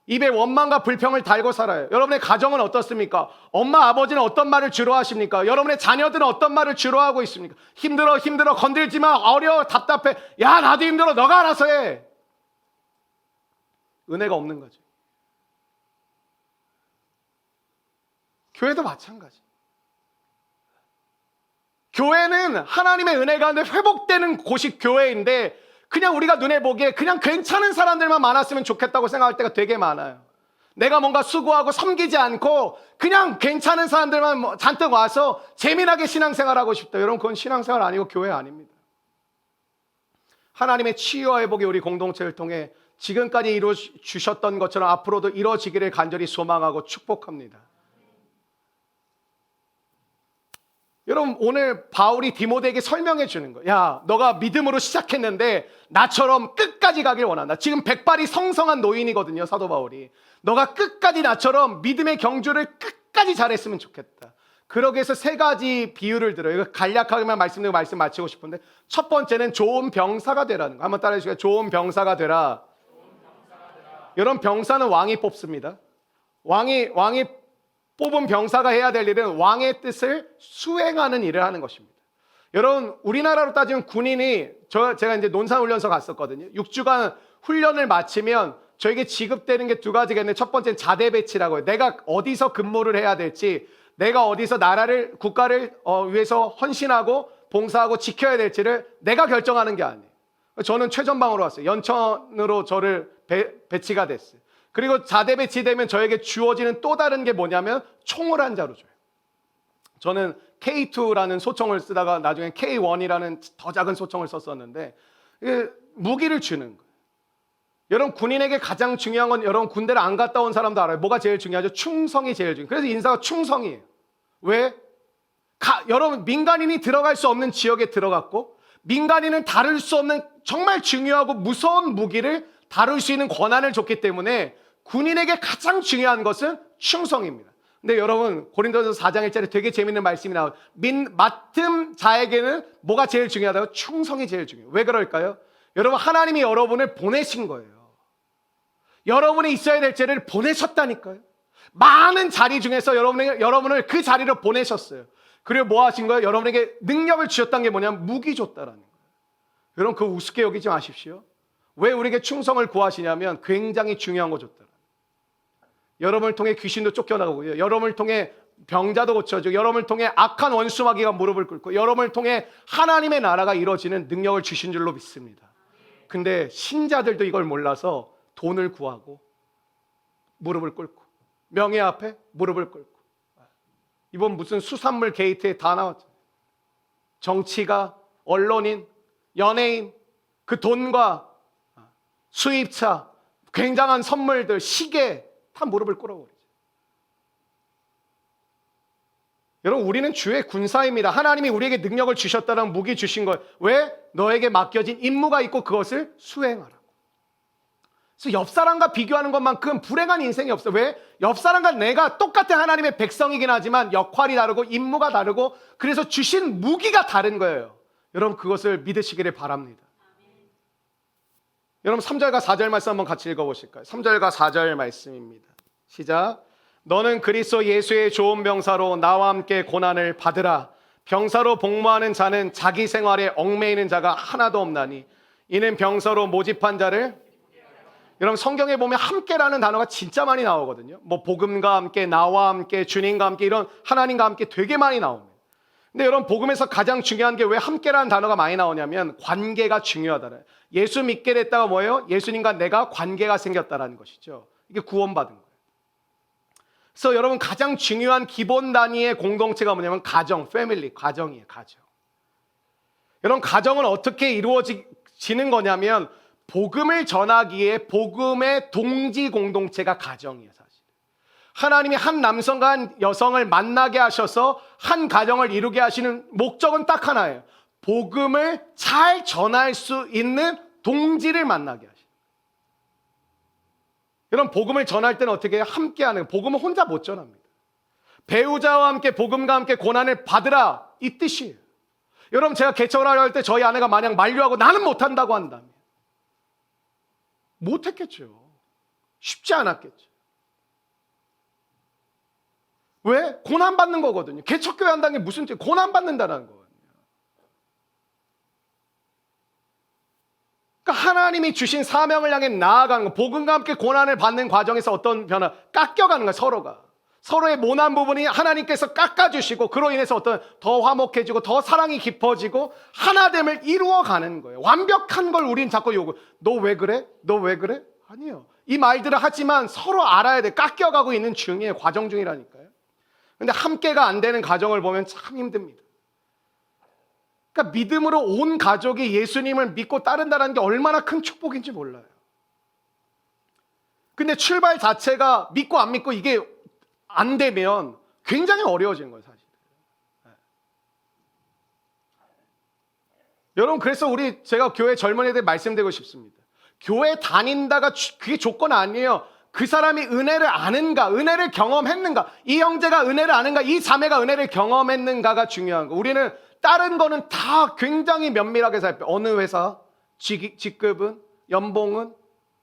입에 원망과 불평을 달고 살아요. 여러분의 가정은 어떻습니까? 엄마, 아버지는 어떤 말을 주로 하십니까? 여러분의 자녀들은 어떤 말을 주로 하고 있습니까? 힘들어, 힘들어, 건들지 마, 어려워, 답답해. 야, 나도 힘들어, 너가 알아서 해. 은혜가 없는 거죠. 교회도 마찬가지. 교회는 하나님의 은혜 가운데 회복되는 곳이 교회인데 그냥 우리가 눈에 보기에 그냥 괜찮은 사람들만 많았으면 좋겠다고 생각할 때가 되게 많아요. 내가 뭔가 수고하고 섬기지 않고 그냥 괜찮은 사람들만 잔뜩 와서 재미나게 신앙생활하고 싶다. 여러분 그건 신앙생활 아니고 교회 아닙니다. 하나님의 치유와 회복이 우리 공동체를 통해 지금까지 이루어 주셨던 것처럼 앞으로도 이루어지기를 간절히 소망하고 축복합니다. 여러분 오늘 바울이 디모데에게 설명해 주는 거예요. 야, 너가 믿음으로 시작했는데 나처럼 끝까지 가길 원한다. 지금 백발이 성성한 노인이거든요, 사도 바울이. 너가 끝까지 나처럼 믿음의 경주를 끝까지 잘했으면 좋겠다. 그러기 위해서 세 가지 비유를 들어요. 이거 간략하게만 말씀드리고 말씀 마치고 싶은데 첫 번째는 좋은 병사가 되라는 거. 한번 따라해 주세요. 좋은 병사가 되라. 여러분 병사는 왕이 뽑습니다. 왕이 뽑은 병사가 해야 될 일은 왕의 뜻을 수행하는 일을 하는 것입니다. 여러분 우리나라로 따지면 군인이 제가 이제 논산훈련소 갔었거든요. 6주간 훈련을 마치면 저에게 지급되는 게 두 가지가 있는데 첫 번째는 자대 배치라고 해요. 내가 어디서 근무를 해야 될지, 내가 어디서 나라를 국가를 위해서 헌신하고 봉사하고 지켜야 될지를 내가 결정하는 게 아니에요. 저는 최전방으로 왔어요. 연천으로 저를 배치가 됐어요. 그리고 자대 배치되면 저에게 주어지는 또 다른 게 뭐냐면 총을 한 자루 줘요. 저는 K2라는 소총을 쓰다가 나중에 K1이라는 더 작은 소총을 썼었는데 무기를 주는 거예요. 여러분 군인에게 가장 중요한 건 여러분 군대를 안 갔다 온 사람도 알아요. 뭐가 제일 중요하죠? 충성이 제일 중요해요. 그래서 인사가 충성이에요. 왜? 여러분 민간인이 들어갈 수 없는 지역에 들어갔고 민간인은 다룰 수 없는 정말 중요하고 무서운 무기를 다룰 수 있는 권한을 줬기 때문에 군인에게 가장 중요한 것은 충성입니다. 근데 여러분 고린도전서 4장 1절에 되게 재밌는 말씀이 나와요. 맡은 자에게는 뭐가 제일 중요하다고? 충성이 제일 중요해요. 왜 그럴까요? 여러분 하나님이 여러분을 보내신 거예요. 여러분이 있어야 될 자리를 보내셨다니까요. 많은 자리 중에서 여러분을 그 자리로 보내셨어요. 그리고 뭐 하신 거예요? 여러분에게 능력을 주셨다는 게 뭐냐면 무기 줬다라는 거예요. 여러분 그거 우습게 여기지 마십시오. 왜 우리에게 충성을 구하시냐면 굉장히 중요한 거 줬다. 여러분을 통해 귀신도 쫓겨나고요. 여러분을 통해 병자도 고쳐지고 여러분을 통해 악한 원수마귀가 무릎을 꿇고 여러분을 통해 하나님의 나라가 이루어지는 능력을 주신 줄로 믿습니다. 근데 신자들도 이걸 몰라서 돈을 구하고 무릎을 꿇고 명예 앞에 무릎을 꿇고 이번 무슨 수산물 게이트에 다 나왔죠. 정치가, 언론인, 연예인, 그 돈과 수입차, 굉장한 선물들, 시계 다 무릎을 꿇어버리죠. 여러분 우리는 주의 군사입니다. 하나님이 우리에게 능력을 주셨다는 무기 주신 거예요. 왜? 너에게 맡겨진 임무가 있고 그것을 수행하라고. 그래서 옆 사람과 비교하는 것만큼 불행한 인생이 없어요. 왜? 옆 사람과 내가 똑같은 하나님의 백성이긴 하지만 역할이 다르고 임무가 다르고 그래서 주신 무기가 다른 거예요. 여러분 그것을 믿으시기를 바랍니다. 여러분 3절과 4절 말씀 한번 같이 읽어보실까요? 3절과 4절 말씀입니다. 시작. 너는 그리스도 예수의 좋은 병사로 나와 함께 고난을 받으라. 병사로 복무하는 자는 자기 생활에 얽매이는 자가 하나도 없나니 이는 병사로 모집한 자를 여러분 성경에 보면 함께라는 단어가 진짜 많이 나오거든요. 뭐 복음과 함께, 나와 함께, 주님과 함께 이런 하나님과 함께 되게 많이 나옵니다. 근데 여러분 복음에서 가장 중요한 게 왜 함께라는 단어가 많이 나오냐면 관계가 중요하다는. 예수 믿게 됐다가 뭐예요? 예수님과 내가 관계가 생겼다는 것이죠. 이게 구원받은 거예요. 그래서 여러분 가장 중요한 기본 단위의 공동체가 뭐냐면 가정, 패밀리, 가정이에요. 가정. 여러분 가정은 어떻게 이루어지는 거냐면 복음을 전하기에 복음의 동지 공동체가 가정이에요. 하나님이 한 남성과 한 여성을 만나게 하셔서 한 가정을 이루게 하시는 목적은 딱 하나예요. 복음을 잘 전할 수 있는 동지를 만나게 하시는. 여러분 복음을 전할 때는 어떻게 해요? 함께 하는 거예요. 복음은 혼자 못 전합니다. 배우자와 함께 복음과 함께 고난을 받으라 이 뜻이에요. 여러분 제가 개척을 하려 할 때 저희 아내가 만약 만류하고 나는 못한다고 한다면 못했겠죠. 쉽지 않았겠죠. 왜? 고난받는 거거든요. 개척교회 한다는 게 무슨 뜻이에요? 고난받는다는 거거든요. 그러니까 하나님이 주신 사명을 향해 나아가는 거, 복음과 함께 고난을 받는 과정에서 어떤 변화, 깎여가는 거야. 서로가. 서로의 모난 부분이 하나님께서 깎아주시고 그로 인해서 어떤 더 화목해지고 더 사랑이 깊어지고 하나됨을 이루어가는 거예요. 완벽한 걸 우린 자꾸 요구. 너 왜 그래? 너 왜 그래? 아니에요. 이 말들을 하지만 서로 알아야 돼. 깎여가고 있는 중이에요. 과정 중이라니까요. 근데 함께가 안 되는 가정을 보면 참 힘듭니다. 그러니까 믿음으로 온 가족이 예수님을 믿고 따른다는 게 얼마나 큰 축복인지 몰라요. 근데 출발 자체가 믿고 안 믿고 이게 안 되면 굉장히 어려워지는 거예요, 사실. 네. 여러분, 그래서 제가 교회 젊은이들 말씀드리고 싶습니다. 교회 다닌다가 그게 조건 아니에요. 그 사람이 은혜를 아는가, 은혜를 경험했는가, 이 형제가 은혜를 아는가, 이 자매가 은혜를 경험했는가가 중요한 거. 우리는 다른 거는 다 굉장히 면밀하게 살펴요. 어느 회사, 직급은, 연봉은,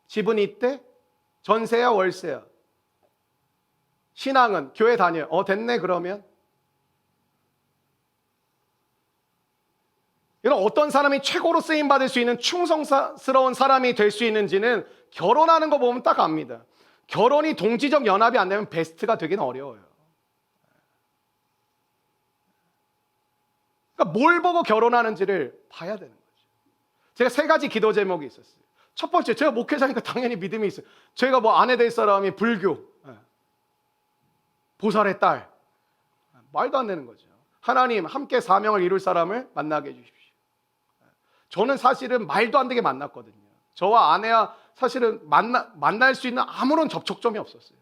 집은 이때, 전세야 월세야. 신앙은, 교회 다녀요. 됐네 그러면. 이런 어떤 사람이 최고로 쓰임받을 수 있는 충성스러운 사람이 될 수 있는지는 결혼하는 거 보면 딱 압니다. 결혼이 동지적 연합이 안 되면 베스트가 되긴 어려워요. 그러니까 뭘 보고 결혼하는지를 봐야 되는 거죠. 제가 3가지 기도 제목이 있었어요. 첫 번째, 제가 목회자니까 당연히 믿음이 있어요. 제가 아내 될 사람이 불교, 보살의 딸, 말도 안 되는 거죠. 하나님 함께 사명을 이룰 사람을 만나게 해주십시오. 저는 사실은 말도 안 되게 만났거든요. 저와 아내와 사실은 만날 수 있는 아무런 접촉점이 없었어요.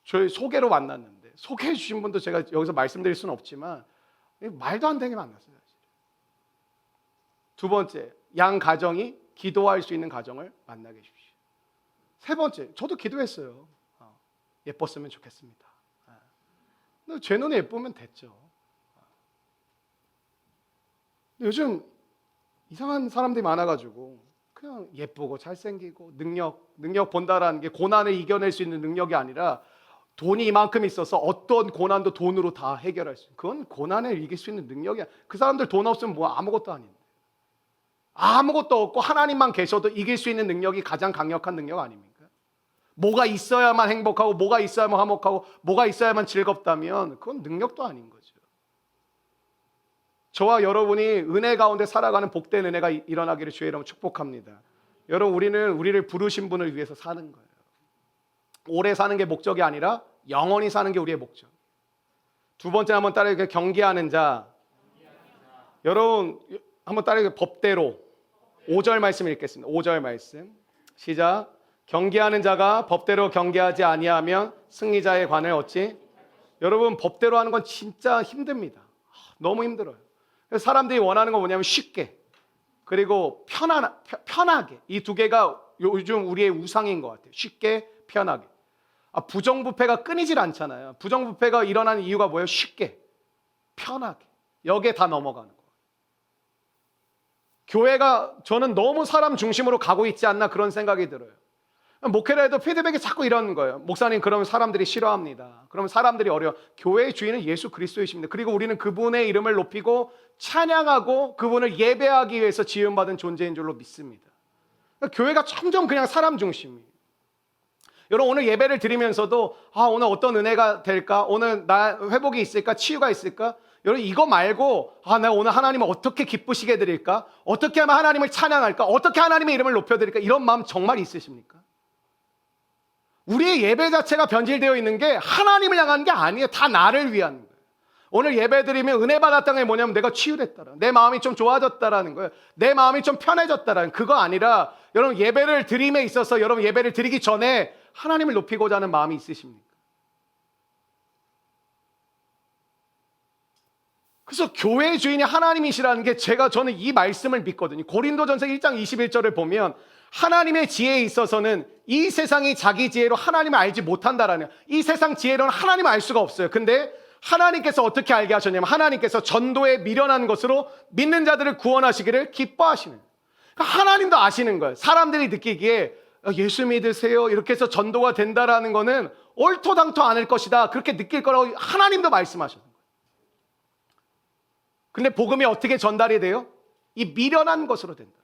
저희 소개로 만났는데, 소개해 주신 분도 제가 여기서 말씀드릴 수는 없지만 말도 안 되게 만났어요. 두 번째, 양 가정이 기도할 수 있는 가정을 만나게 해주십시오. 세 번째, 저도 기도했어요. 예뻤으면 좋겠습니다. 근데 제 눈에 예쁘면 됐죠. 요즘 이상한 사람들이 많아가지고 그냥 예쁘고 잘생기고 능력 본다라는 게 고난을 이겨낼 수 있는 능력이 아니라 돈이 이만큼 있어서 어떤 고난도 돈으로 다 해결할 수 있는, 그건 고난을 이길 수 있는 능력이야. 그 사람들 돈 없으면 아무것도 아닌데, 아무것도 없고 하나님만 계셔도 이길 수 있는 능력이 가장 강력한 능력 아닙니까? 뭐가 있어야만 행복하고 뭐가 있어야만 화목하고 뭐가 있어야만 즐겁다면 그건 능력도 아닌 거죠. 저와 여러분이 은혜 가운데 살아가는 복된 은혜가 일어나기를 주의 이름으로 축복합니다. 여러분, 우리를 부르신 분을 위해서 사는 거예요. 오래 사는 게 목적이 아니라 영원히 사는 게 우리의 목적. 두 번째, 한번 따라해, 경계하는 자. 여러분 한번 따라해, 법대로. 5절 말씀 읽겠습니다. 5절 말씀 시작. 경계하는 자가 법대로 경계하지 아니하면 승리자의 관을 얻지. 여러분, 법대로 하는 건 진짜 힘듭니다. 너무 힘들어요. 그래서 사람들이 원하는 건 뭐냐면 쉽게, 그리고 편하게. 이 두 개가 요즘 우리의 우상인 것 같아요. 쉽게, 편하게. 부정부패가 끊이질 않잖아요. 부정부패가 일어나는 이유가 뭐예요? 쉽게, 편하게. 여기에 다 넘어가는 거예요. 교회가 저는 너무 사람 중심으로 가고 있지 않나 그런 생각이 들어요. 목회를 해도 피드백이 자꾸 이런 거예요. 목사님, 그러면 사람들이 싫어합니다. 그러면 사람들이 어려워. 교회의 주인은 예수 그리스도이십니다. 그리고 우리는 그분의 이름을 높이고 찬양하고 그분을 예배하기 위해서 지음받은 존재인 줄로 믿습니다. 그러니까 교회가 점점 그냥 사람 중심이에요. 여러분, 오늘 예배를 드리면서도 오늘 어떤 은혜가 될까? 오늘 나 회복이 있을까? 치유가 있을까? 여러분, 이거 말고 내가 오늘 하나님을 어떻게 기쁘시게 해드릴까? 어떻게 하면 하나님을 찬양할까? 어떻게 하나님의 이름을 높여드릴까? 이런 마음 정말 있으십니까? 우리의 예배 자체가 변질되어 있는 게 하나님을 향한 게 아니에요. 다 나를 위한 거예요. 오늘 예배 드리면 은혜 받았다는 게 뭐냐면 내가 치유됐다라는, 내 마음이 좀 좋아졌다라는 거예요. 내 마음이 좀 편해졌다라는, 그거 아니라 여러분 예배를 드림에 있어서 여러분 예배를 드리기 전에 하나님을 높이고자 하는 마음이 있으십니까? 그래서 교회의 주인이 하나님이시라는 게 저는 이 말씀을 믿거든요. 고린도전서 1장 21절을 보면 하나님의 지혜에 있어서는 이 세상이 자기 지혜로 하나님을 알지 못한다라는, 이 세상 지혜로는 하나님을 알 수가 없어요. 근데 하나님께서 어떻게 알게 하셨냐면 하나님께서 전도에 미련한 것으로 믿는 자들을 구원하시기를 기뻐하시는, 그러니까 하나님도 아시는 거예요. 사람들이 느끼기에 예수 믿으세요 이렇게 해서 전도가 된다라는 거는 옳토당토 않을 것이다, 그렇게 느낄 거라고 하나님도 말씀하셨어요. 근데 복음이 어떻게 전달이 돼요? 이 미련한 것으로 된다.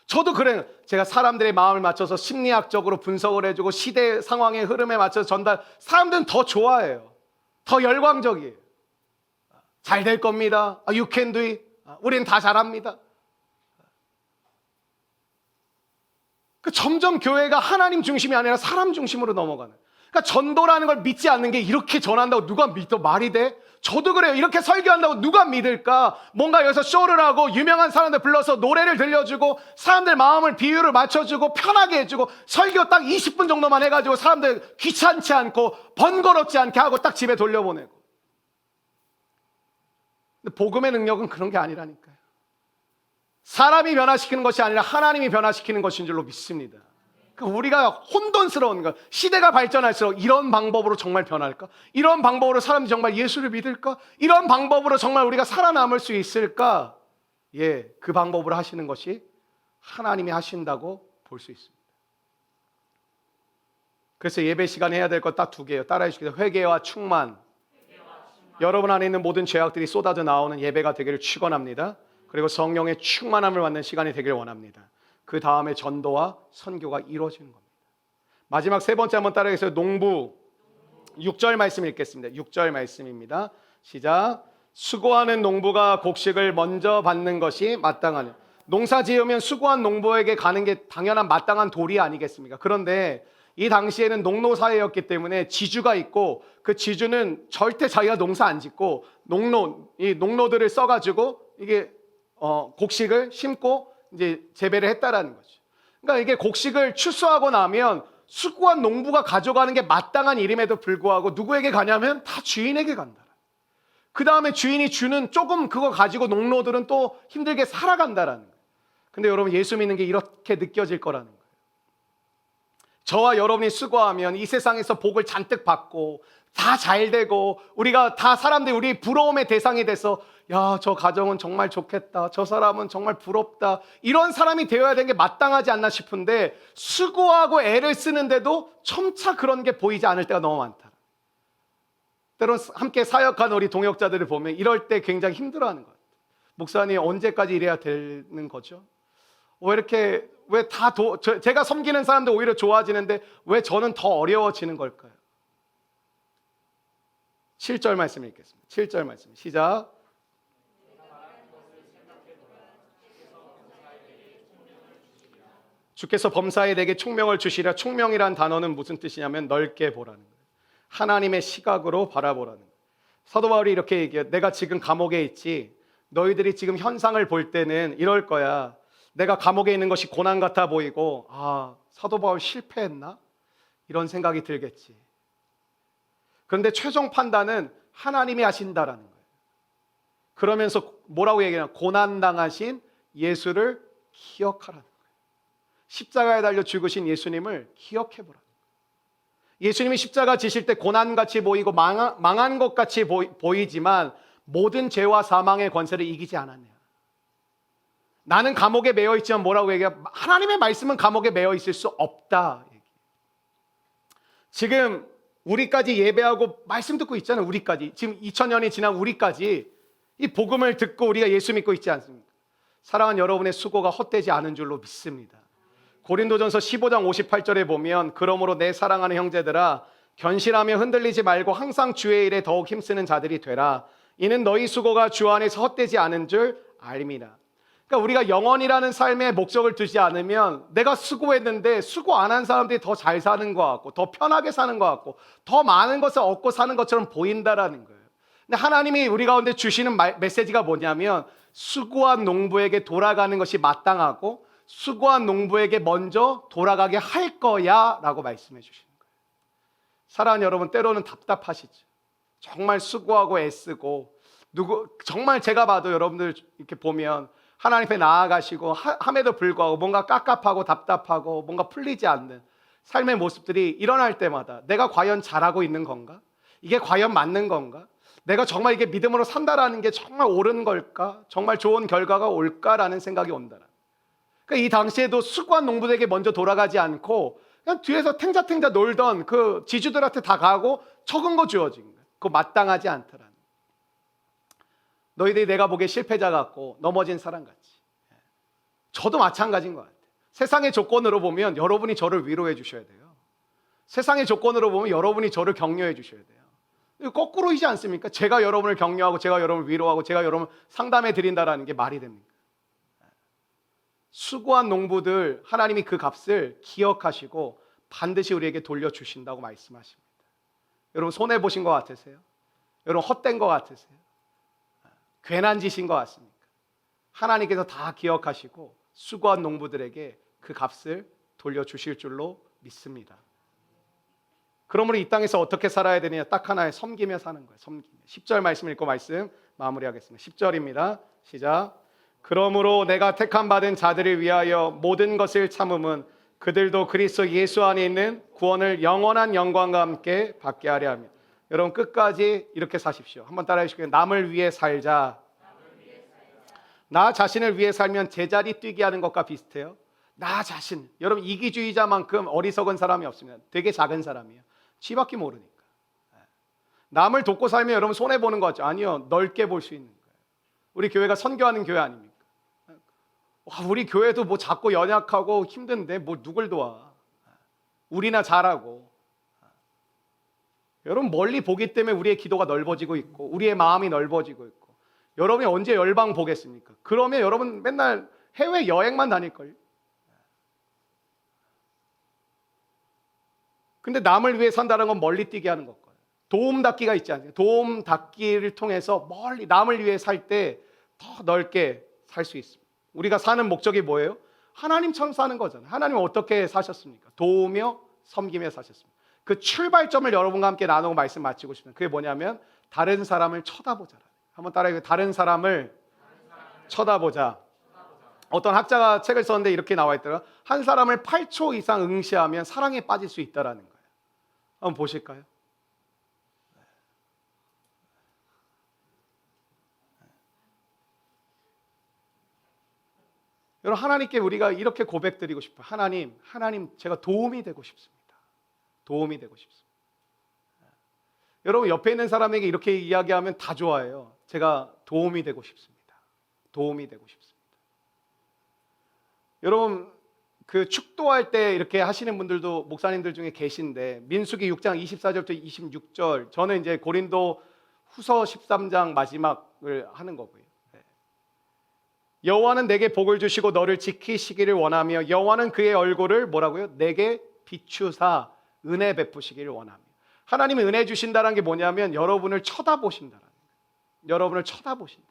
저도 그래요. 제가 사람들의 마음을 맞춰서 심리학적으로 분석을 해주고 시대 상황의 흐름에 맞춰서 전달, 사람들은 더 좋아해요. 더 열광적이에요. 잘 될 겁니다. You can do it. 우린 다 잘합니다. 점점 교회가 하나님 중심이 아니라 사람 중심으로 넘어가는. 그러니까 전도라는 걸 믿지 않는 게, 이렇게 전한다고 누가 믿어? 말이 돼? 저도 그래요. 이렇게 설교한다고 누가 믿을까? 뭔가 여기서 쇼를 하고 유명한 사람들 불러서 노래를 들려주고 사람들 마음을 비유를 맞춰주고 편하게 해주고 설교 딱 20분 정도만 해가지고 사람들 귀찮지 않고 번거롭지 않게 하고 딱 집에 돌려보내고. 근데 복음의 능력은 그런 게 아니라니까요. 사람이 변화시키는 것이 아니라 하나님이 변화시키는 것인 줄로 믿습니다. 우리가 혼돈스러운 거, 시대가 발전할수록 이런 방법으로 정말 변할까? 이런 방법으로 사람들이 정말 예수를 믿을까? 이런 방법으로 정말 우리가 살아남을 수 있을까? 그 방법으로 하시는 것이 하나님이 하신다고 볼 수 있습니다. 그래서 예배 시간에 해야 될 것 딱 두 개예요. 따라해 주시겠어요? 회개와 충만. 여러분 안에 있는 모든 죄악들이 쏟아져 나오는 예배가 되기를 축원합니다. 그리고 성령의 충만함을 받는 시간이 되기를 원합니다. 그 다음에 전도와 선교가 이루어지는 겁니다. 마지막 세 번째 한번 따라해주세요. 농부. 6절 말씀 읽겠습니다. 6절 말씀입니다. 시작. 수고하는 농부가 곡식을 먼저 받는 것이 마땅하냐. 농사 지으면 수고한 농부에게 가는 게 당연한 마땅한 도리 아니겠습니까? 그런데 이 당시에는 농노 사회였기 때문에 지주가 있고, 그 지주는 절대 자기가 농사 안 짓고 이 농노들을 써가지고 이게 곡식을 심고 이제 재배를 했다라는 거죠. 그러니까 이게 곡식을 추수하고 나면 수고한 농부가 가져가는 게 마땅한 일임에도 불구하고 누구에게 가냐면 다 주인에게 간다. 그 다음에 주인이 주는 조금 그거 가지고 농노들은 또 힘들게 살아간다라는 거예요. 근데 여러분, 예수 믿는 게 이렇게 느껴질 거라는 거예요. 저와 여러분이 수고하면 이 세상에서 복을 잔뜩 받고 다 잘 되고 우리가 다 사람들이 우리 부러움의 대상이 돼서 야, 저 가정은 정말 좋겠다, 저 사람은 정말 부럽다, 이런 사람이 되어야 되는 게 마땅하지 않나 싶은데 수고하고 애를 쓰는데도 점차 그런 게 보이지 않을 때가 너무 많다. 때론 함께 사역하는 우리 동역자들을 보면 이럴 때 굉장히 힘들어하는 것 같아요. 목사님, 언제까지 이래야 되는 거죠? 제가 섬기는 사람들 오히려 좋아지는데 왜 저는 더 어려워지는 걸까요? 7절 말씀 읽겠습니다. 7절 말씀 시작. 주께서 범사에 내게 총명을 주시라. 총명이란 단어는 무슨 뜻이냐면 넓게 보라는 거예요. 하나님의 시각으로 바라보라는 거예요. 사도 바울이 이렇게 얘기해요. 내가 지금 감옥에 있지, 너희들이 지금 현상을 볼 때는 이럴 거야. 내가 감옥에 있는 것이 고난 같아 보이고, 사도 바울 실패했나? 이런 생각이 들겠지. 그런데 최종 판단은 하나님이 하신다라는 거예요. 그러면서 뭐라고 얘기하냐? 고난당하신 예수를 기억하라는 거예요. 십자가에 달려 죽으신 예수님을 기억해보라. 예수님이 십자가 지실 때 고난같이 보이고 망한 것 같이 보이지만 모든 죄와 사망의 권세를 이기지 않았냐. 나는 감옥에 매여 있지만 뭐라고 얘기해? 하나님의 말씀은 감옥에 매여 있을 수 없다. 지금 우리까지 예배하고 말씀 듣고 있잖아요. 우리까지 지금 2000년이 지난 우리까지 이 복음을 듣고 우리가 예수 믿고 있지 않습니까? 사랑하는 여러분의 수고가 헛되지 않은 줄로 믿습니다. 고린도전서 15장 58절에 보면 그러므로 내 사랑하는 형제들아, 견실하며 흔들리지 말고 항상 주의 일에 더욱 힘쓰는 자들이 되라. 이는 너희 수고가 주 안에서 헛되지 않은 줄 알미라. 그러니까 우리가 영원이라는 삶의 목적을 두지 않으면 내가 수고했는데 수고 안 한 사람들이 더 잘 사는 것 같고 더 편하게 사는 것 같고 더 많은 것을 얻고 사는 것처럼 보인다라는 거예요. 근데 하나님이 우리 가운데 주시는 메시지가 뭐냐면 수고한 농부에게 돌아가는 것이 마땅하고 수고한 농부에게 먼저 돌아가게 할 거야 라고 말씀해 주시는 거예요. 사랑하는 여러분, 때로는 답답하시죠. 정말 수고하고 애쓰고 정말 제가 봐도 여러분들 이렇게 보면 하나님 앞에 나아가시고 함에도 불구하고 뭔가 깝깝하고 답답하고 뭔가 풀리지 않는 삶의 모습들이 일어날 때마다 내가 과연 잘하고 있는 건가? 이게 과연 맞는 건가? 내가 정말 이게 믿음으로 산다라는 게 정말 옳은 걸까? 정말 좋은 결과가 올까라는 생각이 온다. 그러니까 이 당시에도 수고한 농부들에게 먼저 돌아가지 않고 그냥 뒤에서 탱자탱자 놀던 그 지주들한테 다 가고 적은 거 주어진 거예요. 그거 마땅하지 않더라는. 너희들이 내가 보기에 실패자 같고 넘어진 사람 같지. 저도 마찬가지인 것 같아요. 세상의 조건으로 보면 여러분이 저를 위로해 주셔야 돼요. 세상의 조건으로 보면 여러분이 저를 격려해 주셔야 돼요. 거꾸로이지 않습니까? 제가 여러분을 격려하고 제가 여러분을 위로하고 제가 여러분을 상담해 드린다라는 게 말이 됩니까? 수고한 농부들 하나님이 그 값을 기억하시고 반드시 우리에게 돌려주신다고 말씀하십니다. 여러분 손해보신 것 같으세요? 여러분 헛된 것 같으세요? 괜한 짓인 것 같습니까? 하나님께서 다 기억하시고 수고한 농부들에게 그 값을 돌려주실 줄로 믿습니다. 그러므로 이 땅에서 어떻게 살아야 되느냐? 딱 하나의 섬기며 사는 거예요. 섬기며. 10절 말씀 읽고 말씀 마무리하겠습니다. 10절입니다. 시작. 그러므로 내가 택함 받은 자들을 위하여 모든 것을 참음은 그들도 그리스도 예수 안에 있는 구원을 영원한 영광과 함께 받게 하려 하며. 여러분 끝까지 이렇게 사십시오. 한번 따라해 주시고요. 남을 위해 살자. 나 자신을 위해 살면 제자리 뛰게 하는 것과 비슷해요. 나 자신. 여러분 이기주의자만큼 어리석은 사람이 없습니다. 되게 작은 사람이에요. 지밖에 모르니까. 남을 돕고 살면 여러분 손해보는 거 같죠? 아니요. 넓게 볼 수 있는 거예요. 우리 교회가 선교하는 교회 아닙니까? 우리 교회도 뭐 작고 연약하고 힘든데 뭐 누굴 도와? 우리나 잘하고. 여러분 멀리 보기 때문에 우리의 기도가 넓어지고 있고 우리의 마음이 넓어지고 있고 여러분이 언제 열방 보겠습니까? 그러면 여러분 맨날 해외 여행만 다닐걸요? 근데 남을 위해 산다는 건 멀리 뛰게 하는 것거예요. 도움닫기가 있지 않습니까? 도움닫기를 통해서 멀리 남을 위해 살 때 더 넓게 살 수 있습니다. 우리가 사는 목적이 뭐예요? 하나님처럼 사는 거잖아요. 하나님은 어떻게 사셨습니까? 도우며 섬기며 사셨습니다. 그 출발점을 여러분과 함께 나누고 말씀 마치고 싶습니다. 그게 뭐냐면 다른 사람을 쳐다보자. 한번 따라해요. 다른 사람을 쳐다보자. 어떤 학자가 책을 썼는데 이렇게 나와 있더라고요. 한 사람을 8초 이상 응시하면 사랑에 빠질 수 있다라는 거예요. 한번 보실까요? 여러분 하나님께 우리가 이렇게 고백드리고 싶어요. 하나님 제가 도움이 되고 싶습니다. 도움이 되고 싶습니다. 여러분 옆에 있는 사람에게 이렇게 이야기하면 다 좋아해요. 제가 도움이 되고 싶습니다. 도움이 되고 싶습니다. 여러분 그 축도할 때 이렇게 하시는 분들도 목사님들 중에 계신데 민수기 6장 24절부터 26절 저는 이제 고린도 후서 13장 마지막을 하는 거고요. 여호와는 내게 복을 주시고 너를 지키시기를 원하며 여호와는 그의 얼굴을 뭐라고요? 내게 비추사 은혜 베푸시기를 원하며. 하나님은 은혜 주신다는 게 뭐냐면 여러분을 쳐다보신다는 거예요. 여러분을 쳐다보신다.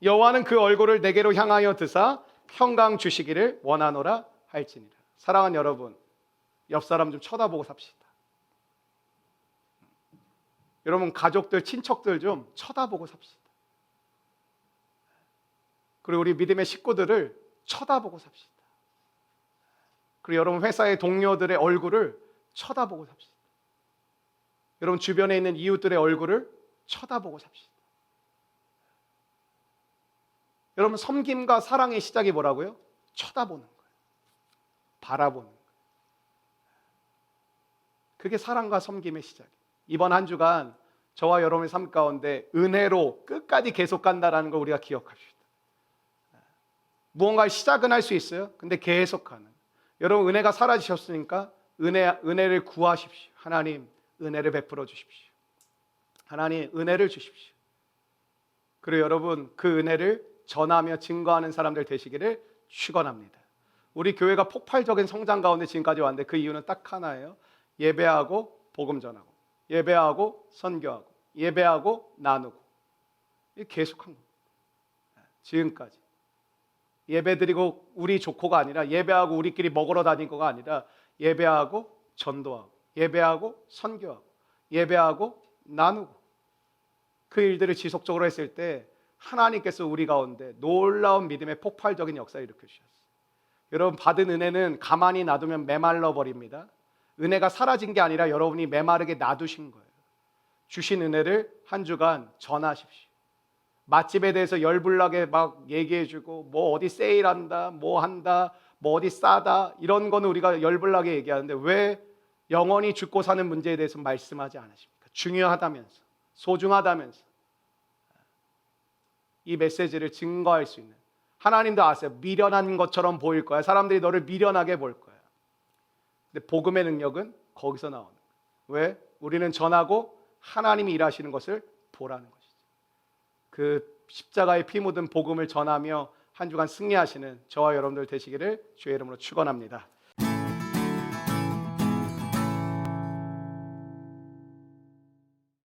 여호와는 그 얼굴을 내게로 향하여 드사 평강 주시기를 원하노라 할지니라. 사랑하는 여러분, 옆 사람 좀 쳐다보고 삽시다. 여러분 가족들, 친척들 좀 쳐다보고 삽시다. 그리고 우리 믿음의 식구들을 쳐다보고 삽시다. 그리고 여러분 회사의 동료들의 얼굴을 쳐다보고 삽시다. 여러분 주변에 있는 이웃들의 얼굴을 쳐다보고 삽시다. 여러분 섬김과 사랑의 시작이 뭐라고요? 쳐다보는 거예요. 바라보는 거예요. 그게 사랑과 섬김의 시작이에요. 이번 한 주간 저와 여러분의 삶 가운데 은혜로 끝까지 계속 간다는 걸 우리가 기억합시다. 무언가의 시작은 할 수 있어요. 근데 계속하는. 여러분 은혜가 사라지셨으니까 은혜를 구하십시오. 하나님 은혜를 베풀어 주십시오. 하나님 은혜를 주십시오. 그리고 여러분 그 은혜를 전하며 증거하는 사람들 되시기를 축원합니다. 우리 교회가 폭발적인 성장 가운데 지금까지 왔는데 그 이유는 딱 하나예요. 예배하고 복음 전하고 예배하고 선교하고 예배하고 나누고 이게 계속한 겁니다. 지금까지 예배드리고 우리 좋고가 아니라 예배하고 우리끼리 먹으러 다니고가 아니라 예배하고 전도하고 예배하고 선교하고 예배하고 나누고 그 일들을 지속적으로 했을 때 하나님께서 우리 가운데 놀라운 믿음의 폭발적인 역사를 일으켜 주셨어요. 여러분, 받은 은혜는 가만히 놔두면 메말라 버립니다. 은혜가 사라진 게 아니라 여러분이 메마르게 놔두신 거예요. 주신 은혜를 한 주간 전하십시오. 맛집에 대해서 열불나게 막 얘기해주고 뭐 어디 세일한다, 뭐 한다, 뭐 어디 싸다, 이런 거는 우리가 열불나게 얘기하는데 왜 영원히 죽고 사는 문제에 대해서 말씀하지 않으십니까? 중요하다면서, 소중하다면서 이 메시지를 증거할 수 있는, 하나님도 아세요. 미련한 것처럼 보일 거야. 사람들이 너를 미련하게 볼 거야. 근데 복음의 능력은 거기서 나오는 거예요. 왜? 우리는 전하고 하나님이 일하시는 것을 보라는 것이죠. 그 십자가의 피 묻은 복음을 전하며 한 주간 승리하시는 저와 여러분들 되시기를 주의 이름으로 축원합니다.